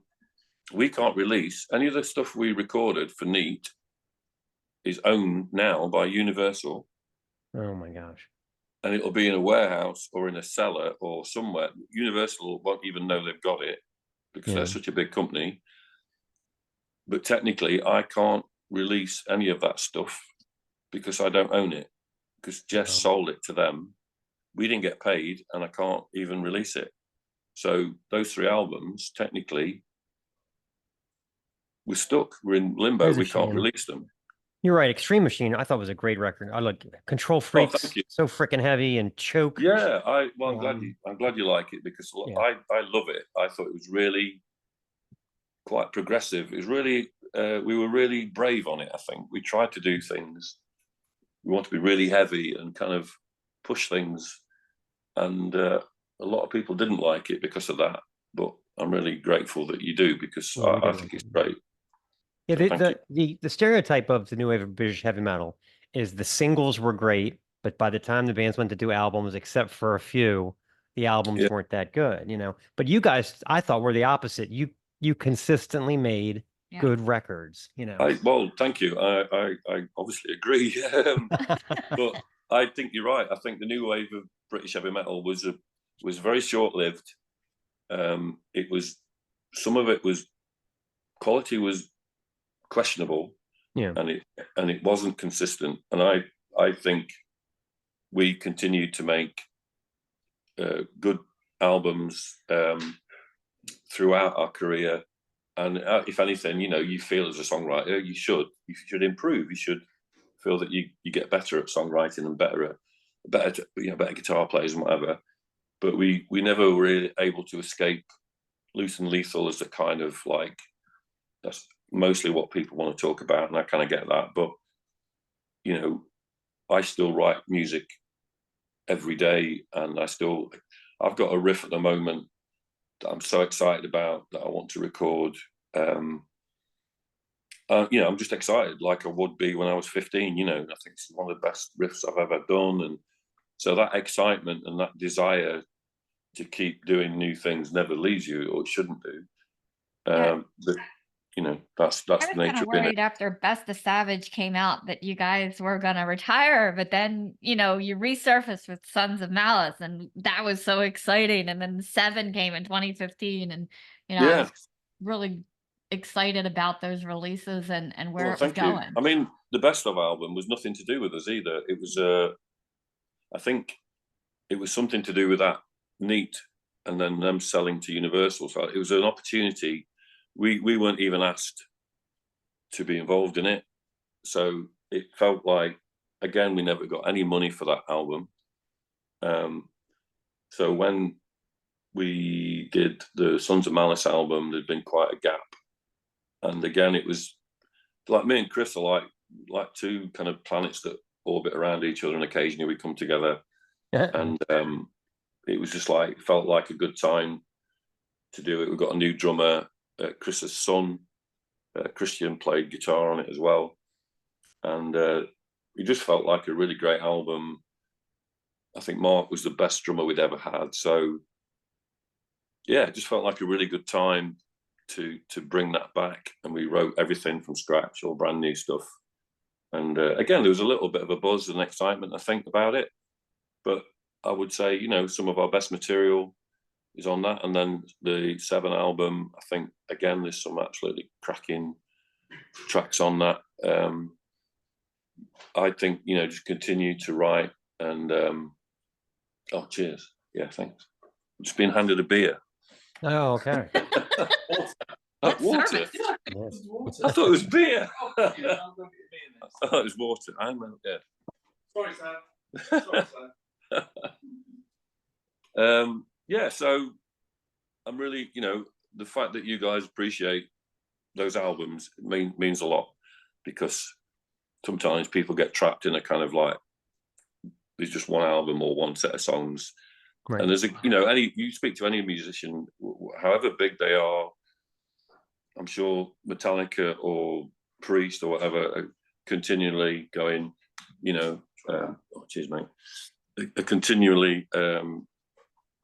we can't release any of the stuff we recorded for Neat. Is owned now by Universal. Oh my gosh. And it'll be in a warehouse or in a cellar or somewhere. Universal won't even know they've got it because they're such a big company. But technically, I can't release any of that stuff because I don't own it, because Jess sold it to them. We didn't get paid, and I can't even release it. So those 3 albums, technically, we're stuck. We're in limbo. We can't release them. You're right. Extreme Machine, I thought was a great record. I like Control Freaks, so freaking heavy, and Choke. Yeah, I'm glad you like it, because I love it. I thought it was really quite progressive. It was really we were really brave on it. I think we tried to do things. We want to be really heavy and kind of push things, and a lot of people didn't like it because of that. But I'm really grateful that you do, because I think it's great. Yeah, the stereotype of the new wave of British heavy metal is the singles were great, but by the time the bands went to do albums, except for a few, the albums weren't that good, you know. But you guys, I thought, were the opposite. You consistently made good records, you know. Well, thank you. I obviously agree, but I think you're right. I think the new wave of British heavy metal was very short lived. It was, some of it was, quality was questionable, and it wasn't consistent. And I think we continued to make good albums throughout our career. And if anything, you know, you feel as a songwriter, you should improve. You should feel that you get better at songwriting and better guitar players and whatever. But we never were really able to escape Loose and Lethal as a kind of like, that's mostly what people want to talk about, and I kind of get that. But you know, I still write music every day, and I've got a riff at the moment that I'm so excited about that I want to record. You know, I'm just excited, like I would be when I was 15. You know, I think it's one of the best riffs I've ever done, and so that excitement and that desire to keep doing new things never leaves you, or it shouldn't do. But you know, that's the nature of it. After Best of Savage came out that you guys were going to retire, but then, you know, you resurfaced with Sons of Malice, and that was so exciting. And then 7 came in 2015, and you know, I was really excited about those releases and where it was going. I mean, the Best of album was nothing to do with us either. It was I think it was something to do with that Neat, and then them selling to Universal. So it was an opportunity. We weren't even asked to be involved in it. So it felt like, again, we never got any money for that album. So when we did the Sons of Malice album, there'd been quite a gap. And again, it was like, me and Chris are like like two kind of planets that orbit around each other, and occasionally we come together. And it was just like, felt like a good time to do it. We've got a new drummer, Chris's son, Christian, played guitar on it as well. And it just felt like a really great album. I think Mark was the best drummer we'd ever had. So yeah, it just felt like a really good time to bring that back. And we wrote everything from scratch, all brand new stuff. And again, there was a little bit of a buzz and excitement, I think, about it. But I would say, you know, some of our best material is on that. And then the 7 album, I think, again, there's some absolutely cracking tracks on that. I think, you know, just continue to write and, oh, cheers. Yeah, thanks. I've just been handed a beer. Oh, okay. Water. Service. I thought it was beer. I thought it was water. I meant, yeah. Sorry, Sam. Sorry, Sam. Yeah, so I'm really, you know, the fact that you guys appreciate those albums means a lot, because sometimes people get trapped in a kind of like, there's just one album or one set of songs. Right. And there's a, you know, you speak to any musician, however big they are, I'm sure Metallica or Priest or whatever are continually going, you know, oh, cheers, mate. Are continually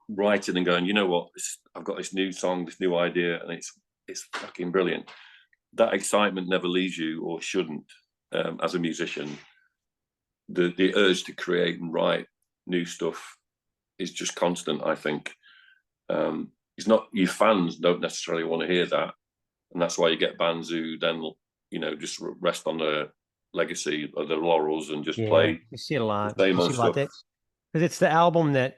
writing and going, you know what, I've got this new song, this new idea, and it's fucking brilliant. That excitement never leaves you, or shouldn't, as a musician. The urge to create and write new stuff is just constant, I think. It's not, your fans don't necessarily want to hear that. And that's why you get bands who then, you know, just rest on their legacy or their laurels and just play. You see it a lot. The same old stuff. Because it's the album that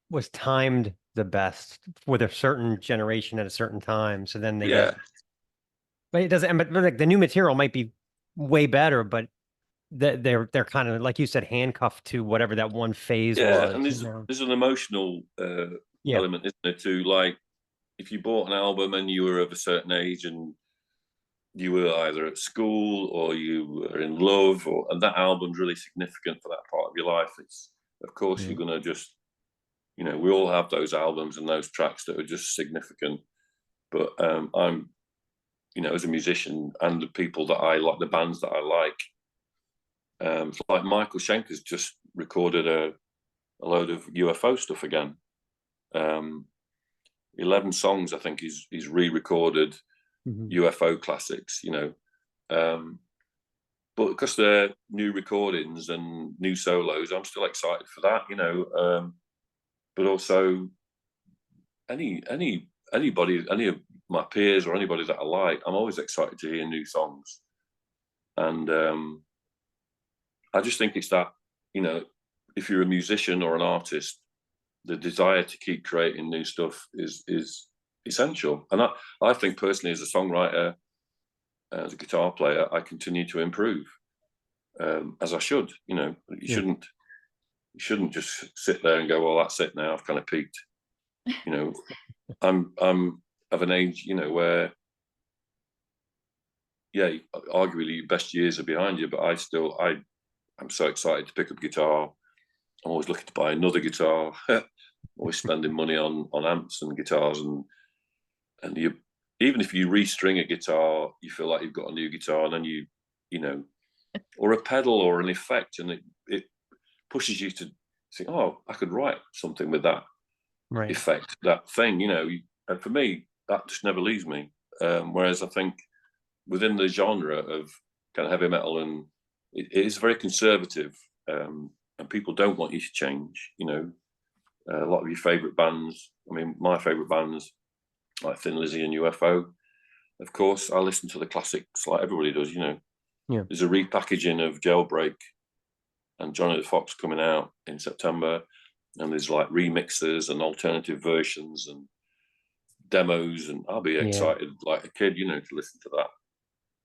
was timed the best with a certain generation at a certain time. So then they get, but it doesn't, but like the new material might be way better, but they're kind of, like you said, handcuffed to whatever that one phase was. And there's an emotional element, isn't it, to, like, if you bought an album and you were of a certain age and you were either at school or you were in love, and that album's really significant for that part of your life, it's, of course, you're going to just, you know, we all have those albums and those tracks that are just significant. But I'm, you know, as a musician, and the people that I like, the bands that I like, it's like Michael Schenker's just recorded a load of UFO stuff again. 11 songs, I think, he's re-recorded UFO classics, you know. But because they're new recordings and new solos, I'm still excited for that, you know. But also, anybody, any of my peers or anybody that I like, I'm always excited to hear new songs. And I just think it's that, you know, if you're a musician or an artist, the desire to keep creating new stuff is essential. And I think personally, as a songwriter, as a guitar player, I continue to improve, as I should. You know, you shouldn't just sit there and go, well, that's it now, I've kind of peaked. You know, I'm of an age, you know, where, yeah, arguably your best years are behind you, but I'm so excited to pick up guitar. I'm always looking to buy another guitar. Always spending money on amps and guitars, and you, even if you restring a guitar, you feel like you've got a new guitar, and then you know, or a pedal or an effect, and it pushes you to think, oh, I could write something with that effect, that thing, you know. And for me, that just never leaves me. Whereas I think within the genre of kind of heavy metal, and it is very conservative. And people don't want you to change, you know. A lot of your favourite bands, I mean, my favourite bands, like Thin Lizzy and UFO, of course, I listen to the classics like everybody does, you know. Yeah. There's a repackaging of Jailbreak and Johnny the Fox coming out in September, and there's like remixes and alternative versions and demos, and I'll be excited like a kid, you know, to listen to that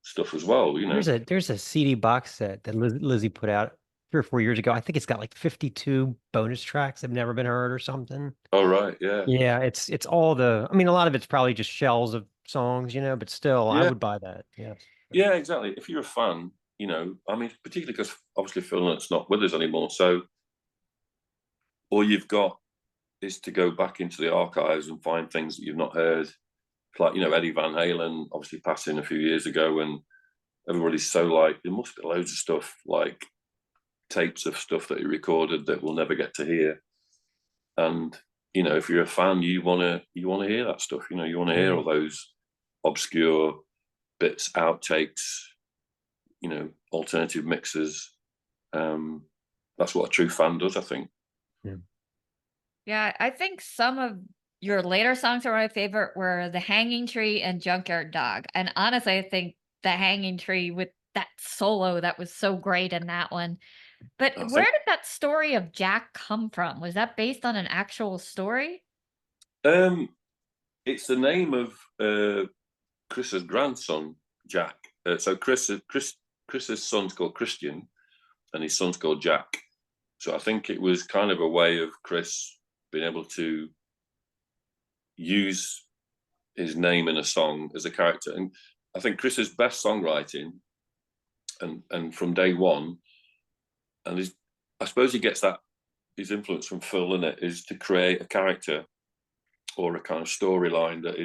stuff as well, you know. There's a CD box set that Lizzie put out 3 or 4 years ago. I think it's got like 52 bonus tracks that have never been heard or something. Oh, right. Yeah. Yeah. It's all I mean, a lot of it's probably just shells of songs, you know, but still, I would buy that. Yeah. Yeah, exactly. If you're a fan, you know, I mean, particularly because obviously Phil Lynnett's not with us anymore. So all you've got is to go back into the archives and find things that you've not heard. Like, you know, Eddie Van Halen obviously passing a few years ago, and everybody's so like, there must be loads of stuff, like tapes of stuff that he recorded that we'll never get to hear. And, you know, if you're a fan, you want to hear that stuff. You know, you want to hear all those obscure bits, outtakes, you know, alternative mixes. That's what a true fan does, I think. Yeah, I think some of your later songs are my favorite were The Hanging Tree and Junkyard Dog. And honestly, I think The Hanging Tree with that solo, that was so great in that one. But I where think did that story of Jack come from? Was that based on an actual story? it's the name of Chris's grandson, Jack. So Chris's son's called Christian, and his son's called Jack. So I think it was kind of a way of Chris being able to use his name in a song as a character. And I think Chris's best songwriting, and from day one, and I suppose he gets that, his influence from Phil Lynott, is to create a character or a kind of storyline that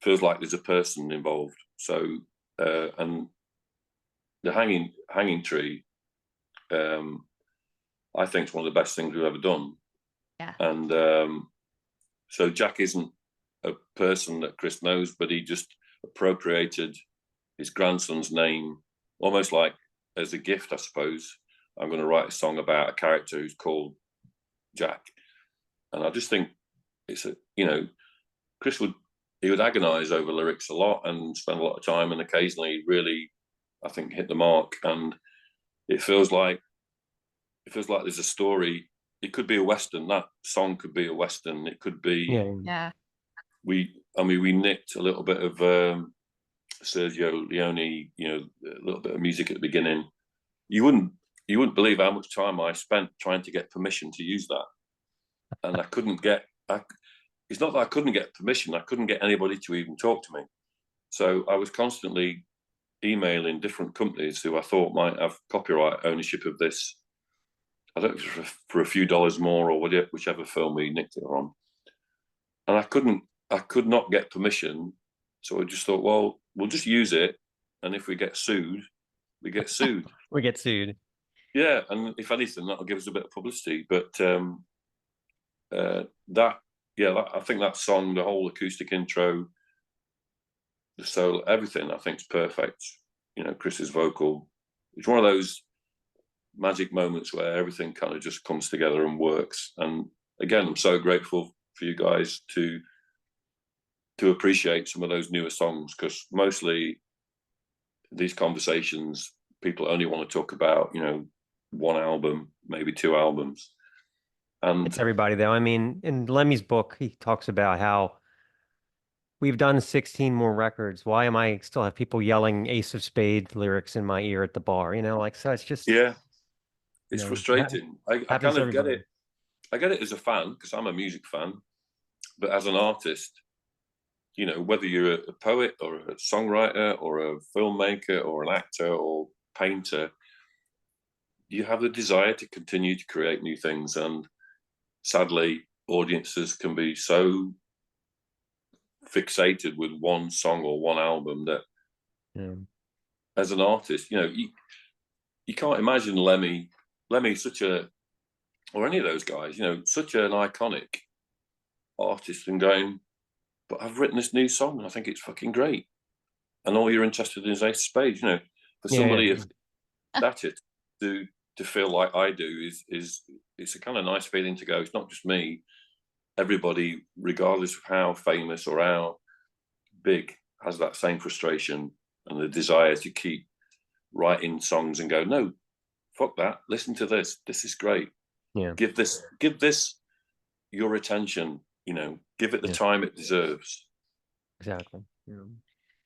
feels like there's a person involved. So and the hanging tree, I think it's one of the best things we've ever done. Yeah. And so Jack isn't a person that Chris knows, but he just appropriated his grandson's name, almost like as a gift, I suppose. I'm going to write a song about a character who's called Jack. And I just think it's you know, Chris would agonize over lyrics a lot and spend a lot of time, and occasionally really, I think, hit the mark. And it feels like there's a story. It could be a Western. That song could be a Western. It could be. Yeah. We nicked a little bit of Sergio Leone, you know, a little bit of music at the beginning. You wouldn't believe how much time I spent trying to get permission to use that, and I couldn't get. It's not that I couldn't get permission; I couldn't get anybody to even talk to me. So I was constantly emailing different companies who I thought might have copyright ownership of this. I don't know, for a few dollars more or whichever film we nicked it on, and I could not get permission. So I just thought, well, we'll just use it, and if we get sued, we get sued. We get sued. Yeah, and if anything, that'll give us a bit of publicity. But I think that song, the whole acoustic intro, the solo, everything, I think is perfect. You know, Chris's vocal. It's one of those magic moments where everything kind of just comes together and works. And again, I'm so grateful for you guys to appreciate some of those newer songs, because mostly these conversations, people only want to talk about, you know, one album, maybe two albums. And it's everybody though. I mean, in Lemmy's book, he talks about how we've done 16 more records. Why am I still have people yelling Ace of Spades lyrics in my ear at the bar? You know, like, so it's just, yeah, it's you know, frustrating. I kind of get it. I get it as a fan, because I'm a music fan, but as an artist, you know, whether you're a poet or a songwriter or a filmmaker or an actor or painter, you have the desire to continue to create new things. And sadly, audiences can be so fixated with one song or one album that as an artist, you know, you can't imagine Lemmy such a, or any of those guys, you know, such an iconic artist, and going, but I've written this new song and I think it's fucking great. And all you're interested in is Ace of Spades, you know, for somebody of that to feel like I do is it's a kind of nice feeling to go, it's not just me. Everybody, regardless of how famous or how big, has that same frustration and the desire to keep writing songs and go, no, fuck that. Listen to this. This is great. Yeah. Give this your attention, you know, give it the time it deserves. Exactly. Yeah.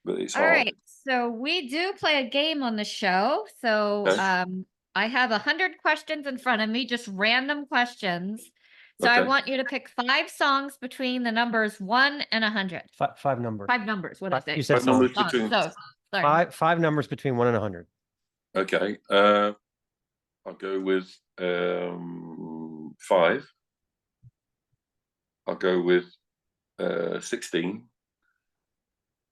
But it's All hard. right. So we do play a game on the show. So Okay. I have 100 questions in front of me, just random questions. So I Okay. want you to pick 5 songs between the numbers 1 and 100. Five numbers. 5 numbers. What did I say? You said Five numbers songs. between. So Sorry. Five numbers between 1 and 100. Okay. I'll go with 5. I'll go with 16.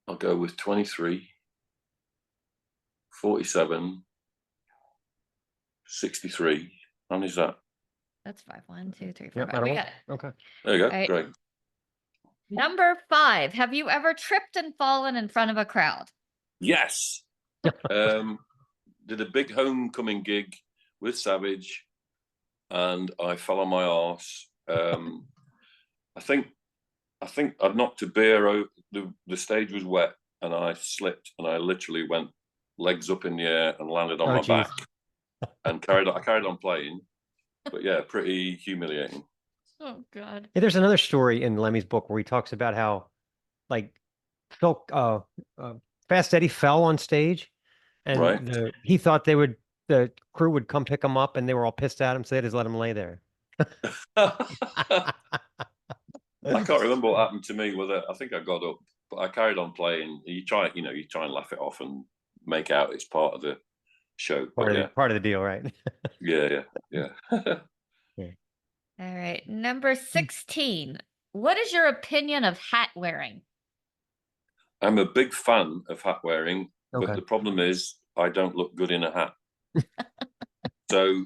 I'll go with 23, 47, 63. How many is that? That's 5. 1, 2, 3, 4, Yep, 5. that'll We work. got it. Okay. There you go. All right. Great. Number 5. Have you ever tripped and fallen in front of a crowd? Yes. Did a big homecoming gig with Savage, and I fell on my arse. I think I'd knocked a beer out. The stage was wet, and I slipped, and I literally went legs up in the air and landed on Oh, my geez. back, and I carried on playing. But yeah, pretty humiliating. Oh God. Hey, there's another story in Lemmy's book where he talks about how, like, Phil, Fast Eddie fell on stage, and Right. he thought the crew would come pick him up, and they were all pissed at him, so they just let him lay there. I can't remember what happened to me. Whether I think I got up, but I carried on playing. You try and laugh it off and make out it's part of the show. But Part of the deal, right? yeah. All right. Number 16. What is your opinion of hat wearing? I'm a big fan of hat wearing, but Okay. the problem is I don't look good in a hat. So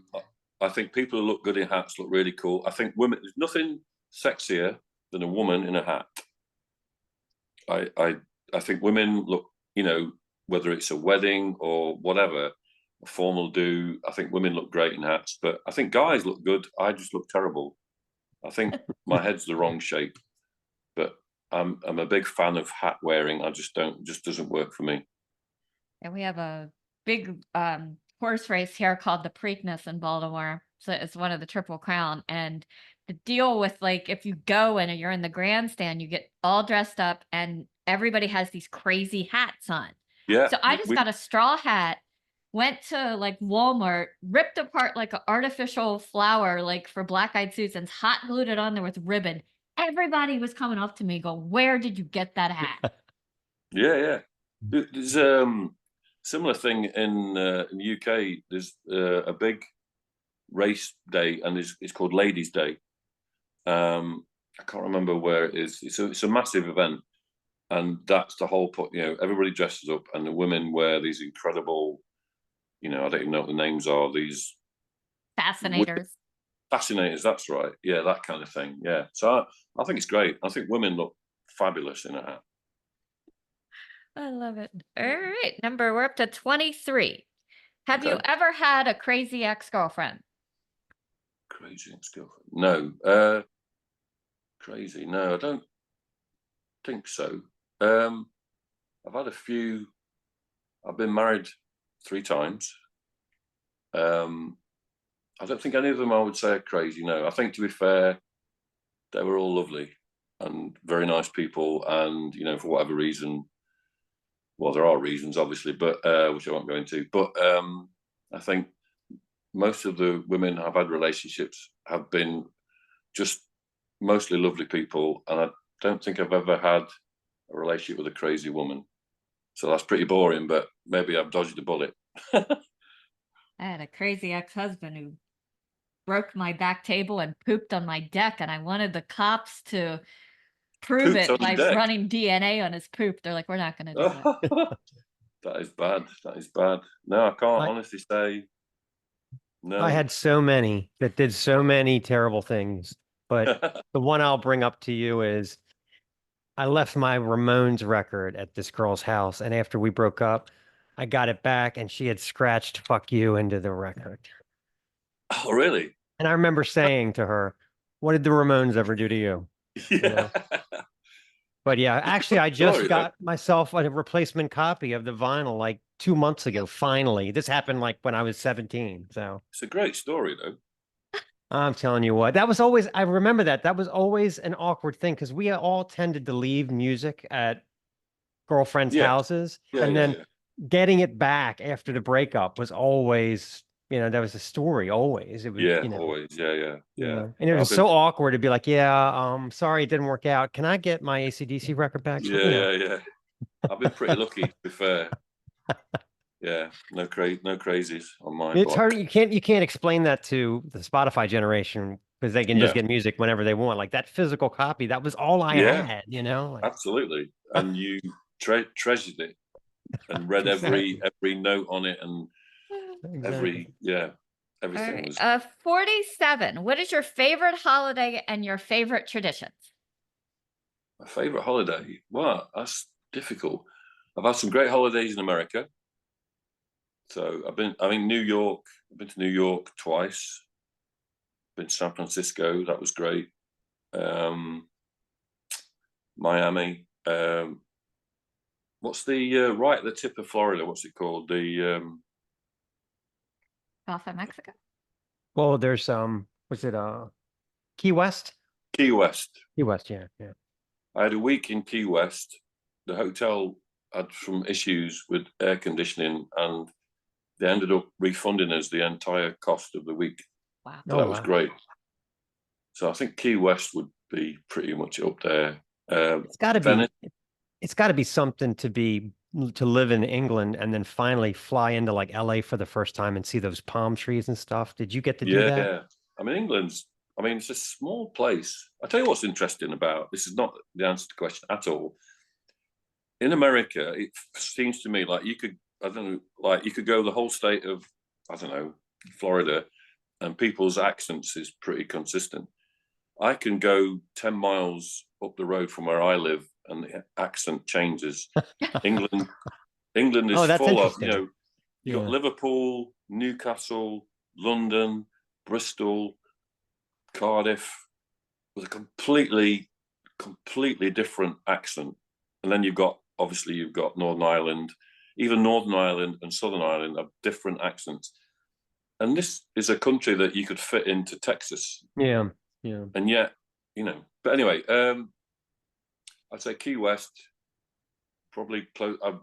I think people who look good in hats look really cool. I think women, there's nothing sexier than a woman in a hat. I think women look, whether it's a wedding or whatever, a formal do. I think women look great in hats, but I think guys look good. I just look terrible. I think my head's the wrong shape, but I'm a big fan of hat wearing. Just doesn't work for me. And we have a big horse race here called the Preakness in Baltimore. So it's one of the Triple Crown. And the deal with, like, if you go and you're in the grandstand, you get all dressed up and everybody has these crazy hats on. Yeah. So I just got a straw hat, went to like Walmart, ripped apart like an artificial flower, like for black-eyed Susans, hot glued it on there with ribbon. Everybody was coming up to me, go, "Where did you get that hat?" Yeah. There's similar thing in the UK. There's a big race day, and it's called Ladies' Day. I can't remember where it is. It's a massive event, and that's the whole point. Everybody dresses up, and the women wear these incredible. I don't even know what the names are. These Fascinators. fascinators. That's right. Yeah, that kind of thing. Yeah. So I think it's great. I think women look fabulous in a hat. I love it. All right. We're up to 23. Have you Okay. ever had a crazy ex-girlfriend? Crazy ex-girlfriend? No. Crazy? No, I don't think so. I've had a few. I've been married 3 times. I don't think any of them I would say are crazy. No, I think, to be fair, they were all lovely and very nice people. And for whatever reason, well, there are reasons, obviously, but which I won't go into. But I think most of the women I've had relationships have been just mostly lovely people, and I don't think I've ever had a relationship with a crazy woman. So that's pretty boring, but maybe I've dodged a bullet. I had a crazy ex-husband who broke my back table and pooped on my deck, and I wanted the cops to prove Pooped on it by the deck? running DNA on his poop. They're like, "We're not going to do it." That is bad. That is bad. No, I can't honestly say. No. I had so many that did so many terrible things, but the one I'll bring up to you is I left my Ramones record at this girl's house, and after we broke up, I got it back, and she had scratched "fuck you" into the record. Oh, really? And I remember saying to her, "What did the Ramones ever do to you?" Yeah. But yeah, actually, I just Sorry, got myself a replacement copy of the vinyl like 2 months ago. Finally, this happened like when I was 17. So it's a great story, though. I'm telling you what, that was always, I remember that was always an awkward thing because we all tended to leave music at girlfriends' houses. And then getting it back after the breakup was always, that was a story always. It was, always. Yeah. And it was so awkward to be like, sorry, it didn't work out. Can I get my AC/DC record back? Yeah. I've been pretty lucky, to be fair. Yeah, no crazies on my It's hard. block. You can't explain that to the Spotify generation because they can just No, get music whenever they want. Like that physical copy, that was all I yeah, had, you know? Like, absolutely. And you treasured it and read exactly. every note on it and Exactly. All everything right. was 47. What is your favorite holiday and your favorite traditions? my favorite holiday. Wow, that's difficult. I've had some great holidays in America. So New York. I've been to New York twice. Been to San Francisco. That was great. Miami. What's the right at the tip of Florida? What's it called? The Gulf of Mexico. Well, there's was it Key West? Key West. Key West, yeah, yeah. I had a week in Key West. The hotel had some issues with air conditioning, and they ended up refunding us the entire cost of the week. Wow. So that was great. So I think Key West would be pretty much up there. It's got to Venice. be. It's got to be something to live in England and then finally fly into like LA for the first time and see those palm trees and stuff. Did you get to do that? Yeah. It's a small place. I tell you what's interesting about this is not the answer to the question at all. In America, it seems to me like you could, I don't know, like you could go the whole state of, I don't know, Florida, and people's accents is pretty consistent. I can go 10 miles up the road from where I live and the accent changes. England is Oh, that's full of, interesting. you got Liverpool, Newcastle, London, Bristol, Cardiff, with a completely different accent. And then you've got Northern Ireland. Even Northern Ireland and Southern Ireland have different accents. And this is a country that you could fit into Texas. Yeah, yeah. And yet, but anyway, I'd say Key West, probably close. I've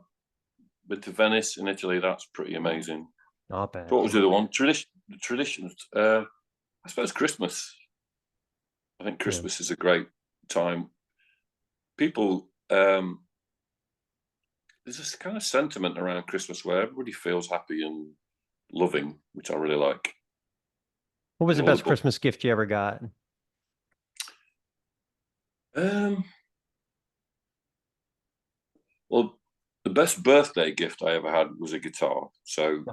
been to Venice in Italy. That's pretty amazing. Not bad. What was the other one? Traditions. I suppose Christmas. I think Christmas is a great time. People, there's this kind of sentiment around Christmas where everybody feels happy and loving, which I really like. What was the best Christmas gift you ever got? Well, the best birthday gift I ever had was a guitar. So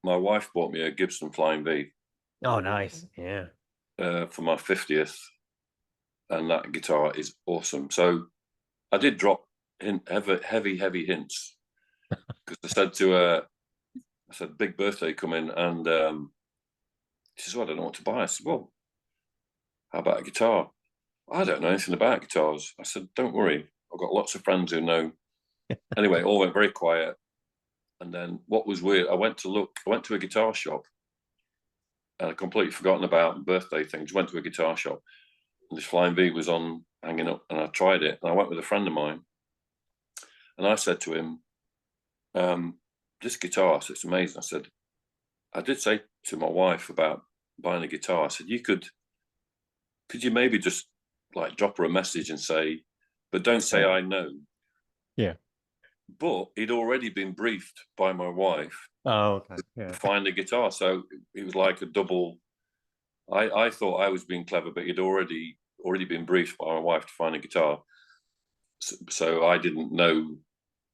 my wife bought me a Gibson Flying V. Oh, nice. Yeah. For my 50th. And that guitar is awesome. So I did drop heavy hints because I said to her, big birthday coming, and she says, well, I don't know what to buy. I said, well, how about a guitar? I don't know anything about guitars. I said, don't worry. I've got lots of friends who know. Anyway, all went very quiet. And then what was weird, I went to a guitar shop and I'd completely forgotten about birthday things. Went to a guitar shop and this Flying V was on hanging up and I tried it. And I went with a friend of mine and I said to him, this guitar, it's amazing. I said, I did say to my wife about buying a guitar. I said, could you maybe just like drop her a message and say, but don't say I know. Yeah. But he'd already been briefed by my wife to find a guitar. So it was like a double. I thought I was being clever, but he'd already been briefed by my wife to find a guitar. So I didn't know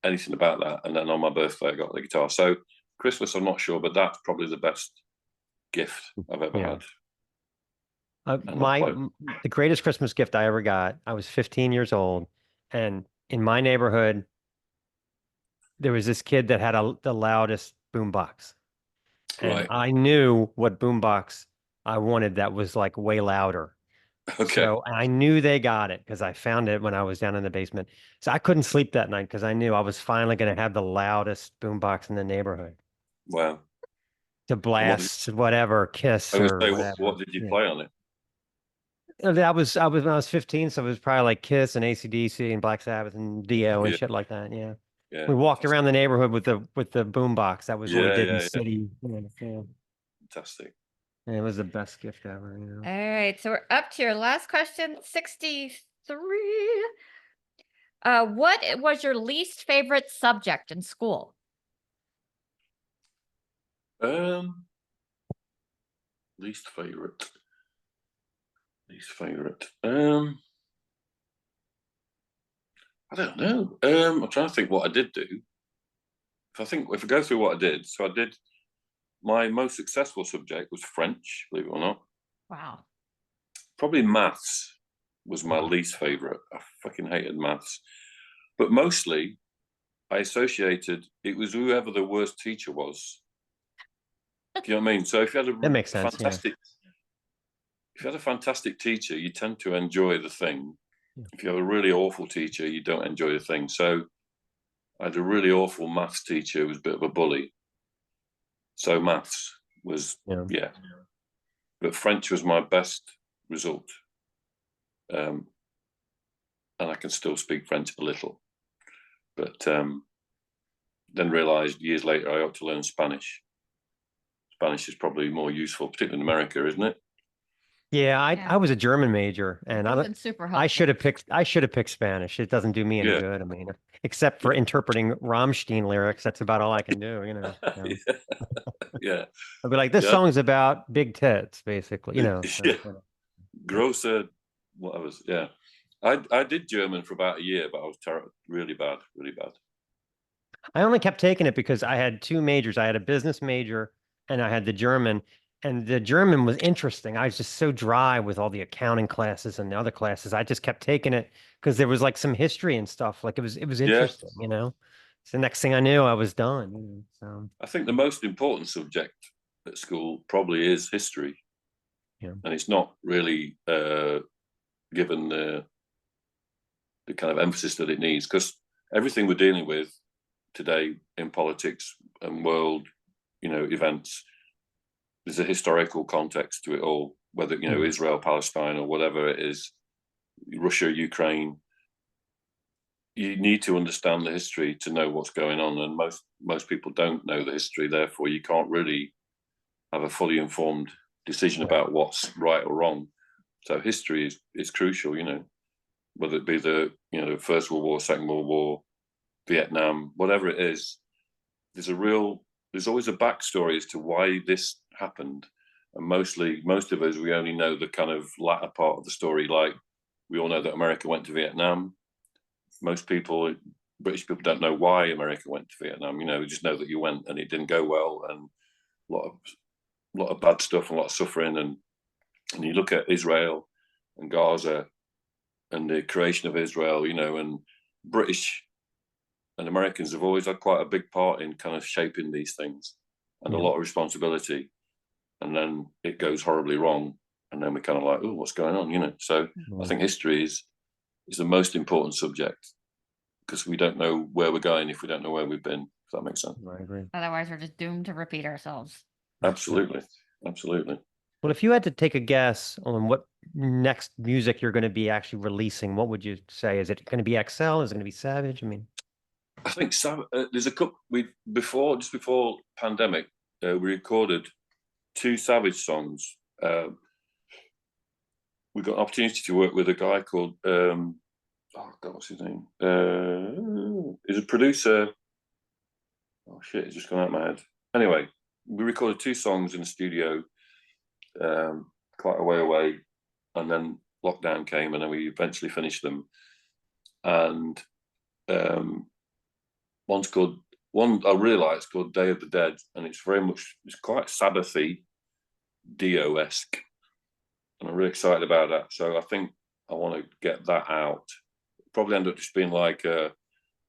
anything about that. And then on my birthday, I got the guitar. So Christmas, I'm not sure, but that's probably the best gift I've ever had. The greatest Christmas gift I ever got, I was 15 years old. And in my neighborhood, there was this kid that had the loudest boombox. And I knew what boombox I wanted that was like way louder. Okay. So I knew they got it because I found it when I was down in the basement. So I couldn't sleep that night because I knew I was finally going to have the loudest boombox in the neighborhood. Wow. To blast whatever, Kiss or whatever. What did you play on it? That was when I was 15, so it was probably like Kiss and AC/DC and Black Sabbath and Dio and shit like that. Yeah. Yeah. We walked around the neighborhood with the boombox. That was what we did in the city. Fantastic. And it was the best gift ever. All right, so we're up to your last question, 63. What was your least favorite subject in school? Um, least favorite. Least favorite. I don't know. I'm trying to think what I did do. If I go through what I did, so I did. My most successful subject was French, believe it or not. Wow. Probably maths was my least favorite. I fucking hated maths, but mostly I associated it was whoever the worst teacher was. Do you know what I mean? So if you had That makes sense. fantastic, if you had a fantastic teacher, you tend to enjoy the thing. Yeah. If you have a really awful teacher, you don't enjoy the thing. So I had a really awful maths teacher who was a bit of a bully. So maths was yeah. But French was my best result. And I can still speak French a little. But then realized years later I ought to learn Spanish. Spanish is probably more useful, particularly in America, isn't it? Yeah, Yeah. I was a German major, and That would've been super helpful. I should have picked Spanish. It doesn't do me any Yeah. good. I mean, except for interpreting Rammstein lyrics, that's about all I can do. You know. Yeah. I'll be like, this Yeah. song's about big tits, basically. You know. Yeah. Grosser, whatever. Yeah. I did German for about a year, but I was really bad, really bad. I only kept taking it because I had two majors. I had a business major and I had the German. And the German was interesting. I was just so dry with all the accounting classes and the other classes. I just kept taking it because there was like some history and stuff. Like it was interesting, you know. So the next thing I knew, I was done. You know, so I think the most important subject at school probably is history. Yeah. And it's not really given the kind of emphasis that it needs, because everything we're dealing with today in politics and world, events, there's a historical context to it all, whether, Israel, Palestine, or whatever it is, Russia, Ukraine. You need to understand the history to know what's going on. And most people don't know the history. Therefore, you can't really have a fully informed decision about what's right or wrong. So history is crucial, whether it be the First World War, Second World War, Vietnam, whatever it is. There's always a backstory as to why this happened. And most of us, we only know the kind of latter part of the story. Like, we all know that America went to Vietnam. Most people, British people, don't know why America went to Vietnam. They just know that you went and it didn't go well, and a lot of bad stuff and a lot of suffering. And you look at Israel and Gaza and the creation of Israel, and British and Americans have always had quite a big part in kind of shaping these things, and a lot of responsibility. And then it goes horribly wrong, and then we're kind of like, oh, what's going on? So I think history is the most important subject, because we don't know where we're going if we don't know where we've been. If that makes sense. I agree. Otherwise, we're just doomed to repeat ourselves. Absolutely. Well, if you had to take a guess on what next music you're going to be actually releasing, what would you say? Is it going to be XL? Is it going to be Savage? I mean, I think there's a couple. Just before pandemic, we recorded 2 Savage songs. We got an opportunity to work with a guy called oh God, what's his name? He's a producer. Oh shit, it's just gone out of my head. Anyway, we recorded 2 songs in the studio, quite a way away, and then lockdown came, and then we eventually finished them. And one I really like, it's called Day of the Dead, and it's quite Sabbathy, Dio-esque, and I'm really excited about that. So I think I want to get that out. Probably end up just being like a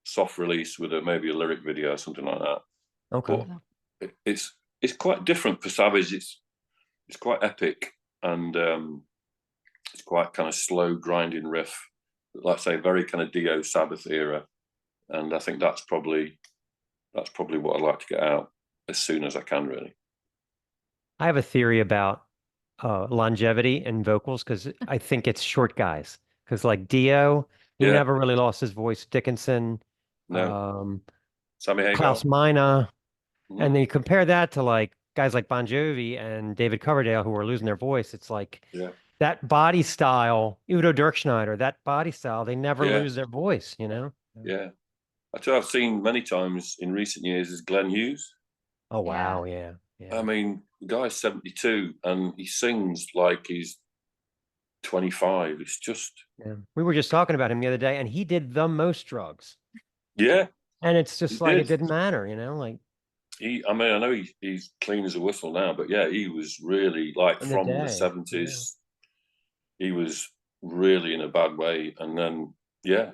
soft release with maybe a lyric video or something like that. okay. But it's quite different for Savage. It's quite epic, and it's quite kind of slow grinding riff, like I say, very kind of Dio Sabbath era. And I think that's probably what I'd like to get out as soon as I can, really. I have a theory about longevity in vocals, because I think it's short guys. Because like Dio, he never really lost his voice. Dickinson, No. Sammy Hagar, Klaus Meine, and then you compare that to like guys like Bon Jovi and David Coverdale, who are losing their voice. It's like that body style, Udo Dirkschneider, that body style, they never Yeah, lose their voice, you know? yeah. I tell you, I've seen many times in recent years is Glenn Hughes. Oh, Yeah. wow. Yeah. I Yeah. mean, the guy's 72 and he sings like he's 25. It's just, Yeah. We were just talking about him the other day, and he did the most drugs. yeah, And it's he just like it did. didn't matter, you know, like I mean, I know he's clean as a whistle now, but yeah, he was really like in the from the day. Yeah. 70s. He was really in a bad way, and then yeah,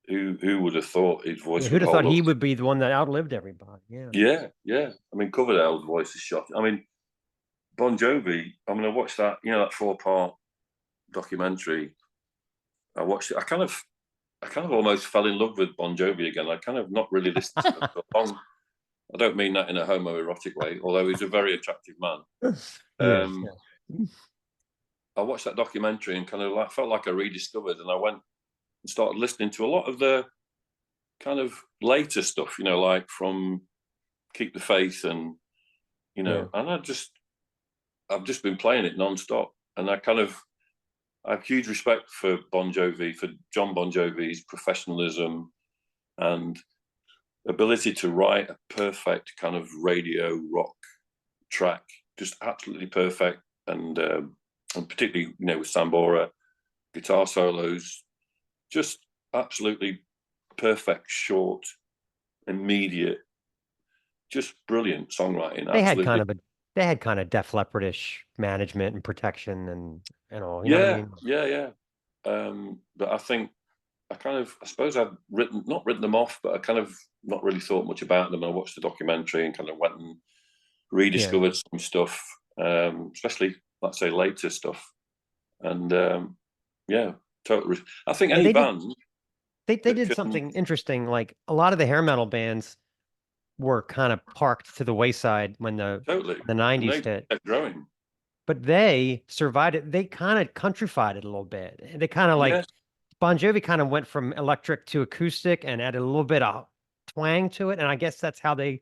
who would have thought his Yeah. voice Who'd would have thought hold up? he would be the one that outlived everybody? Yeah. Yeah, yeah. I mean, Coverdale's voice is shocking. I mean, Bon Jovi. I mean, I watched that, you know, that 4-part documentary. I watched it. I kind of almost fell in love with Bon Jovi again. I kind of not really listened to them for long. I don't mean that in a homoerotic way, although he's a very attractive man. He is. Um, Yeah. I watched that documentary and kind of like felt like I rediscovered, and I went and started listening to a lot of the kind of later stuff, you know, like from Keep the Faith, and you Yeah. know, and I've just been playing it non-stop, and I have huge respect for Bon Jovi, for John Bon Jovi's professionalism and ability to write a perfect kind of radio rock track, just absolutely perfect, and particularly, you know, with Sambora guitar solos, just absolutely perfect, short, immediate, just brilliant songwriting. They had Absolutely, kind of a they had kind of Def Leppard-ish management and protection and all, you know what I yeah, mean? yeah, yeah. But I think I suppose I've not written them off, but I kind of not really thought much about them. I watched the documentary and kind of went and Yeah. rediscovered some stuff, especially let's say later stuff. And yeah, totally. I think Yeah, any they did band they that did can something interesting. Like a lot of the hair metal bands were kind of parked to the wayside when totally, the and 90s they hit. kept growing. But they survived it. They kind of countrified it a little bit. They kind of like Yes, Bon Jovi kind of went from electric to acoustic and added a little bit of twang to it. And I guess that's how they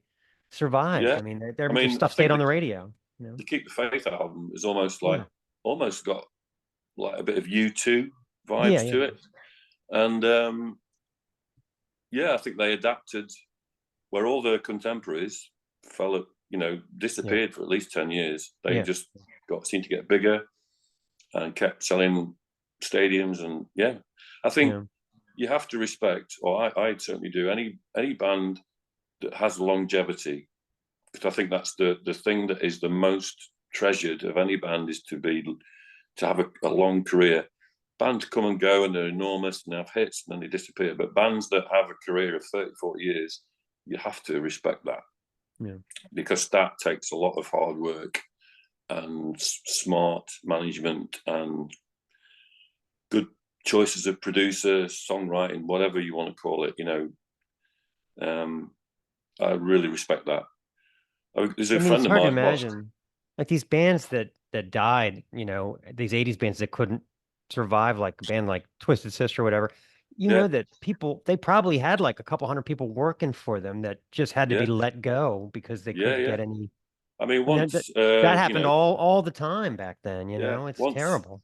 survived. yeah. I mean, I their mean, I stuff stayed think on the radio, you know? the Keep the Faith album is Yeah. almost got like a bit of U2 Yeah. vibes Yeah. to it, and yeah, I think they adapted where all the contemporaries fell, you know, Yeah. disappeared for at least 10 years. They Yeah. just seemed to get bigger and kept selling stadiums, and yeah, I think Yeah. you have to respect, or I certainly do, any band that has longevity, because I think that's the thing that is the most treasured of any band, is to have a long career. Bands come and go and they're enormous and have hits and then they disappear, but bands that have a career of 30, 40 years, you have to respect that, Yeah. because that takes a lot of hard work and smart management and good choices of producers, songwriting, whatever you want to call it. You know, I really respect that. There's I a mean, it's friend of hard to mine lost. imagine like these bands that died, you know, these 80s bands that couldn't survive, like a band like Twisted Sister or whatever. You Yeah, know that people they probably had like a couple hundred people working for them that just had to be yeah, let go because they yeah, couldn't yeah. get any. I mean, And that you happened know, all the time back then, you yeah, know. It's terrible.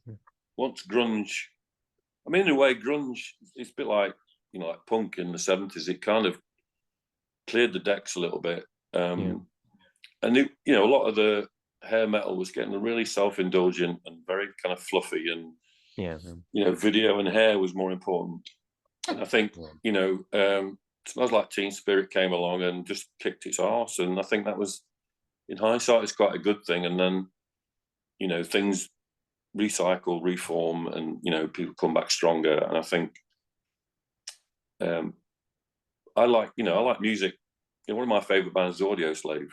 once grunge. I mean, in a way, grunge. It's a bit like, you know, like punk in the 70s. It kind of cleared the decks a little bit, Yeah. and you know, a lot of the hair metal was getting really self-indulgent and very kind of fluffy, and Yeah. you know, video and hair was more important. And I think, Yeah. you know, Smells Like Teen Spirit came along and just kicked its arse, and I think that was, in hindsight, it's quite a good thing. And then, you know, things recycle, reform, and you know, people come back stronger. And I think um, I like music. You know, one of my favorite bands is Audio Slave.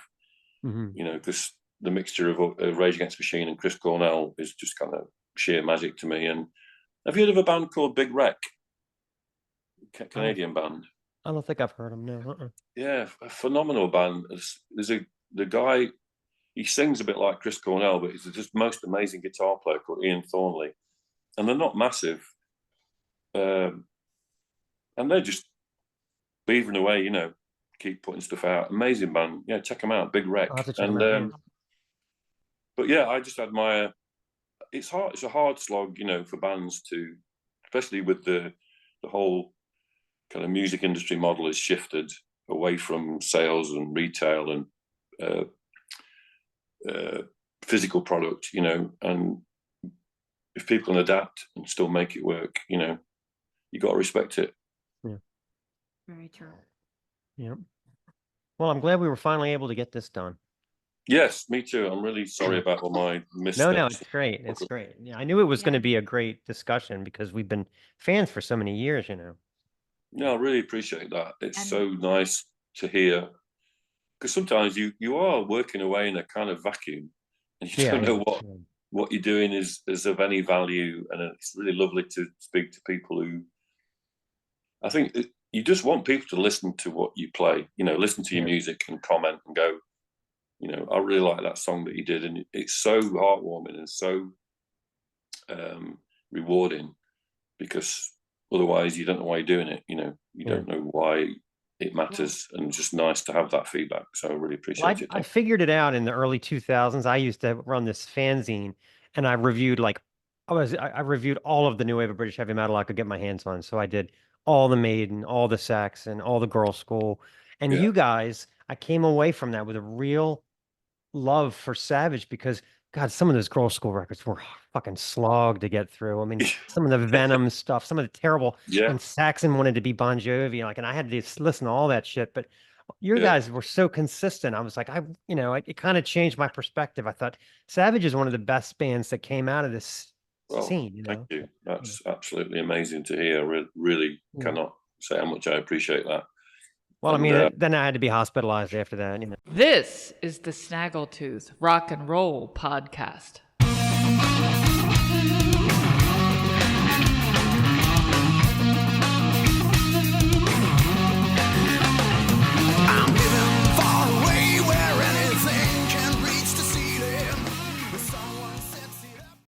Mhm. You know, because the mixture of Rage Against the Machine and Chris Cornell is just kind of sheer magic to me. And have you heard of a band called Big Wreck? Canadian band. I don't think I've heard them. No. Yeah, a phenomenal band. The guy. He sings a bit like Chris Cornell, but he's just most amazing guitar player called Ian Thornley. And they're not massive, and they're just beavering away. You know, keep putting stuff out. Amazing band. Yeah, check them out. Big Wreck. I'll have to check them And out. Yeah. but yeah, I just admire. it's hard. It's a hard slog, for bands to, especially with the whole kind of music industry model has shifted away from sales and retail and physical product, and if people can adapt and still make it work, you got to respect it. Yeah. Very true. Yeah. Well, I'm glad we were finally able to get this done. Yes, me too. I'm really sorry about all my missteps. No, it's great. It's great. Yeah, I knew it was going to be a great discussion because we've been fans for so many years, No, I really appreciate that. It's so nice to hear, because sometimes you are working away in a kind of vacuum, and you don't know what you're doing is of any value, and it's really lovely to speak to people who, I think you just want people to listen to what you play, listen to your music and comment and go, I really like that song that you did, and it's so heartwarming and so rewarding, because otherwise you don't know why you're doing it. You don't know why it matters, and it's just nice to have that feedback. So I really appreciate it. I figured it out in the early 2000s. I used to run this fanzine, and I reviewed I reviewed all of the new wave of British heavy metal I could get my hands on. So I did all the Maiden, all the Saxon, all the Girl School, and you guys. I came away from that with a real love for Savage, because God, some of those Girl School records were fucking slog to get through. I mean, some of the Venom stuff, some of the terrible. When Saxon wanted to be Bon Jovi, and I had to listen to all that shit. But your guys were so consistent. I was like, it kind of changed my perspective. I thought Savage is one of the best bands that came out of this scene. Thank you. That's absolutely amazing to hear. I really cannot say how much I appreciate that. Well, I mean, then I had to be hospitalized after that. This is the Snaggletooth Rock and Roll Podcast.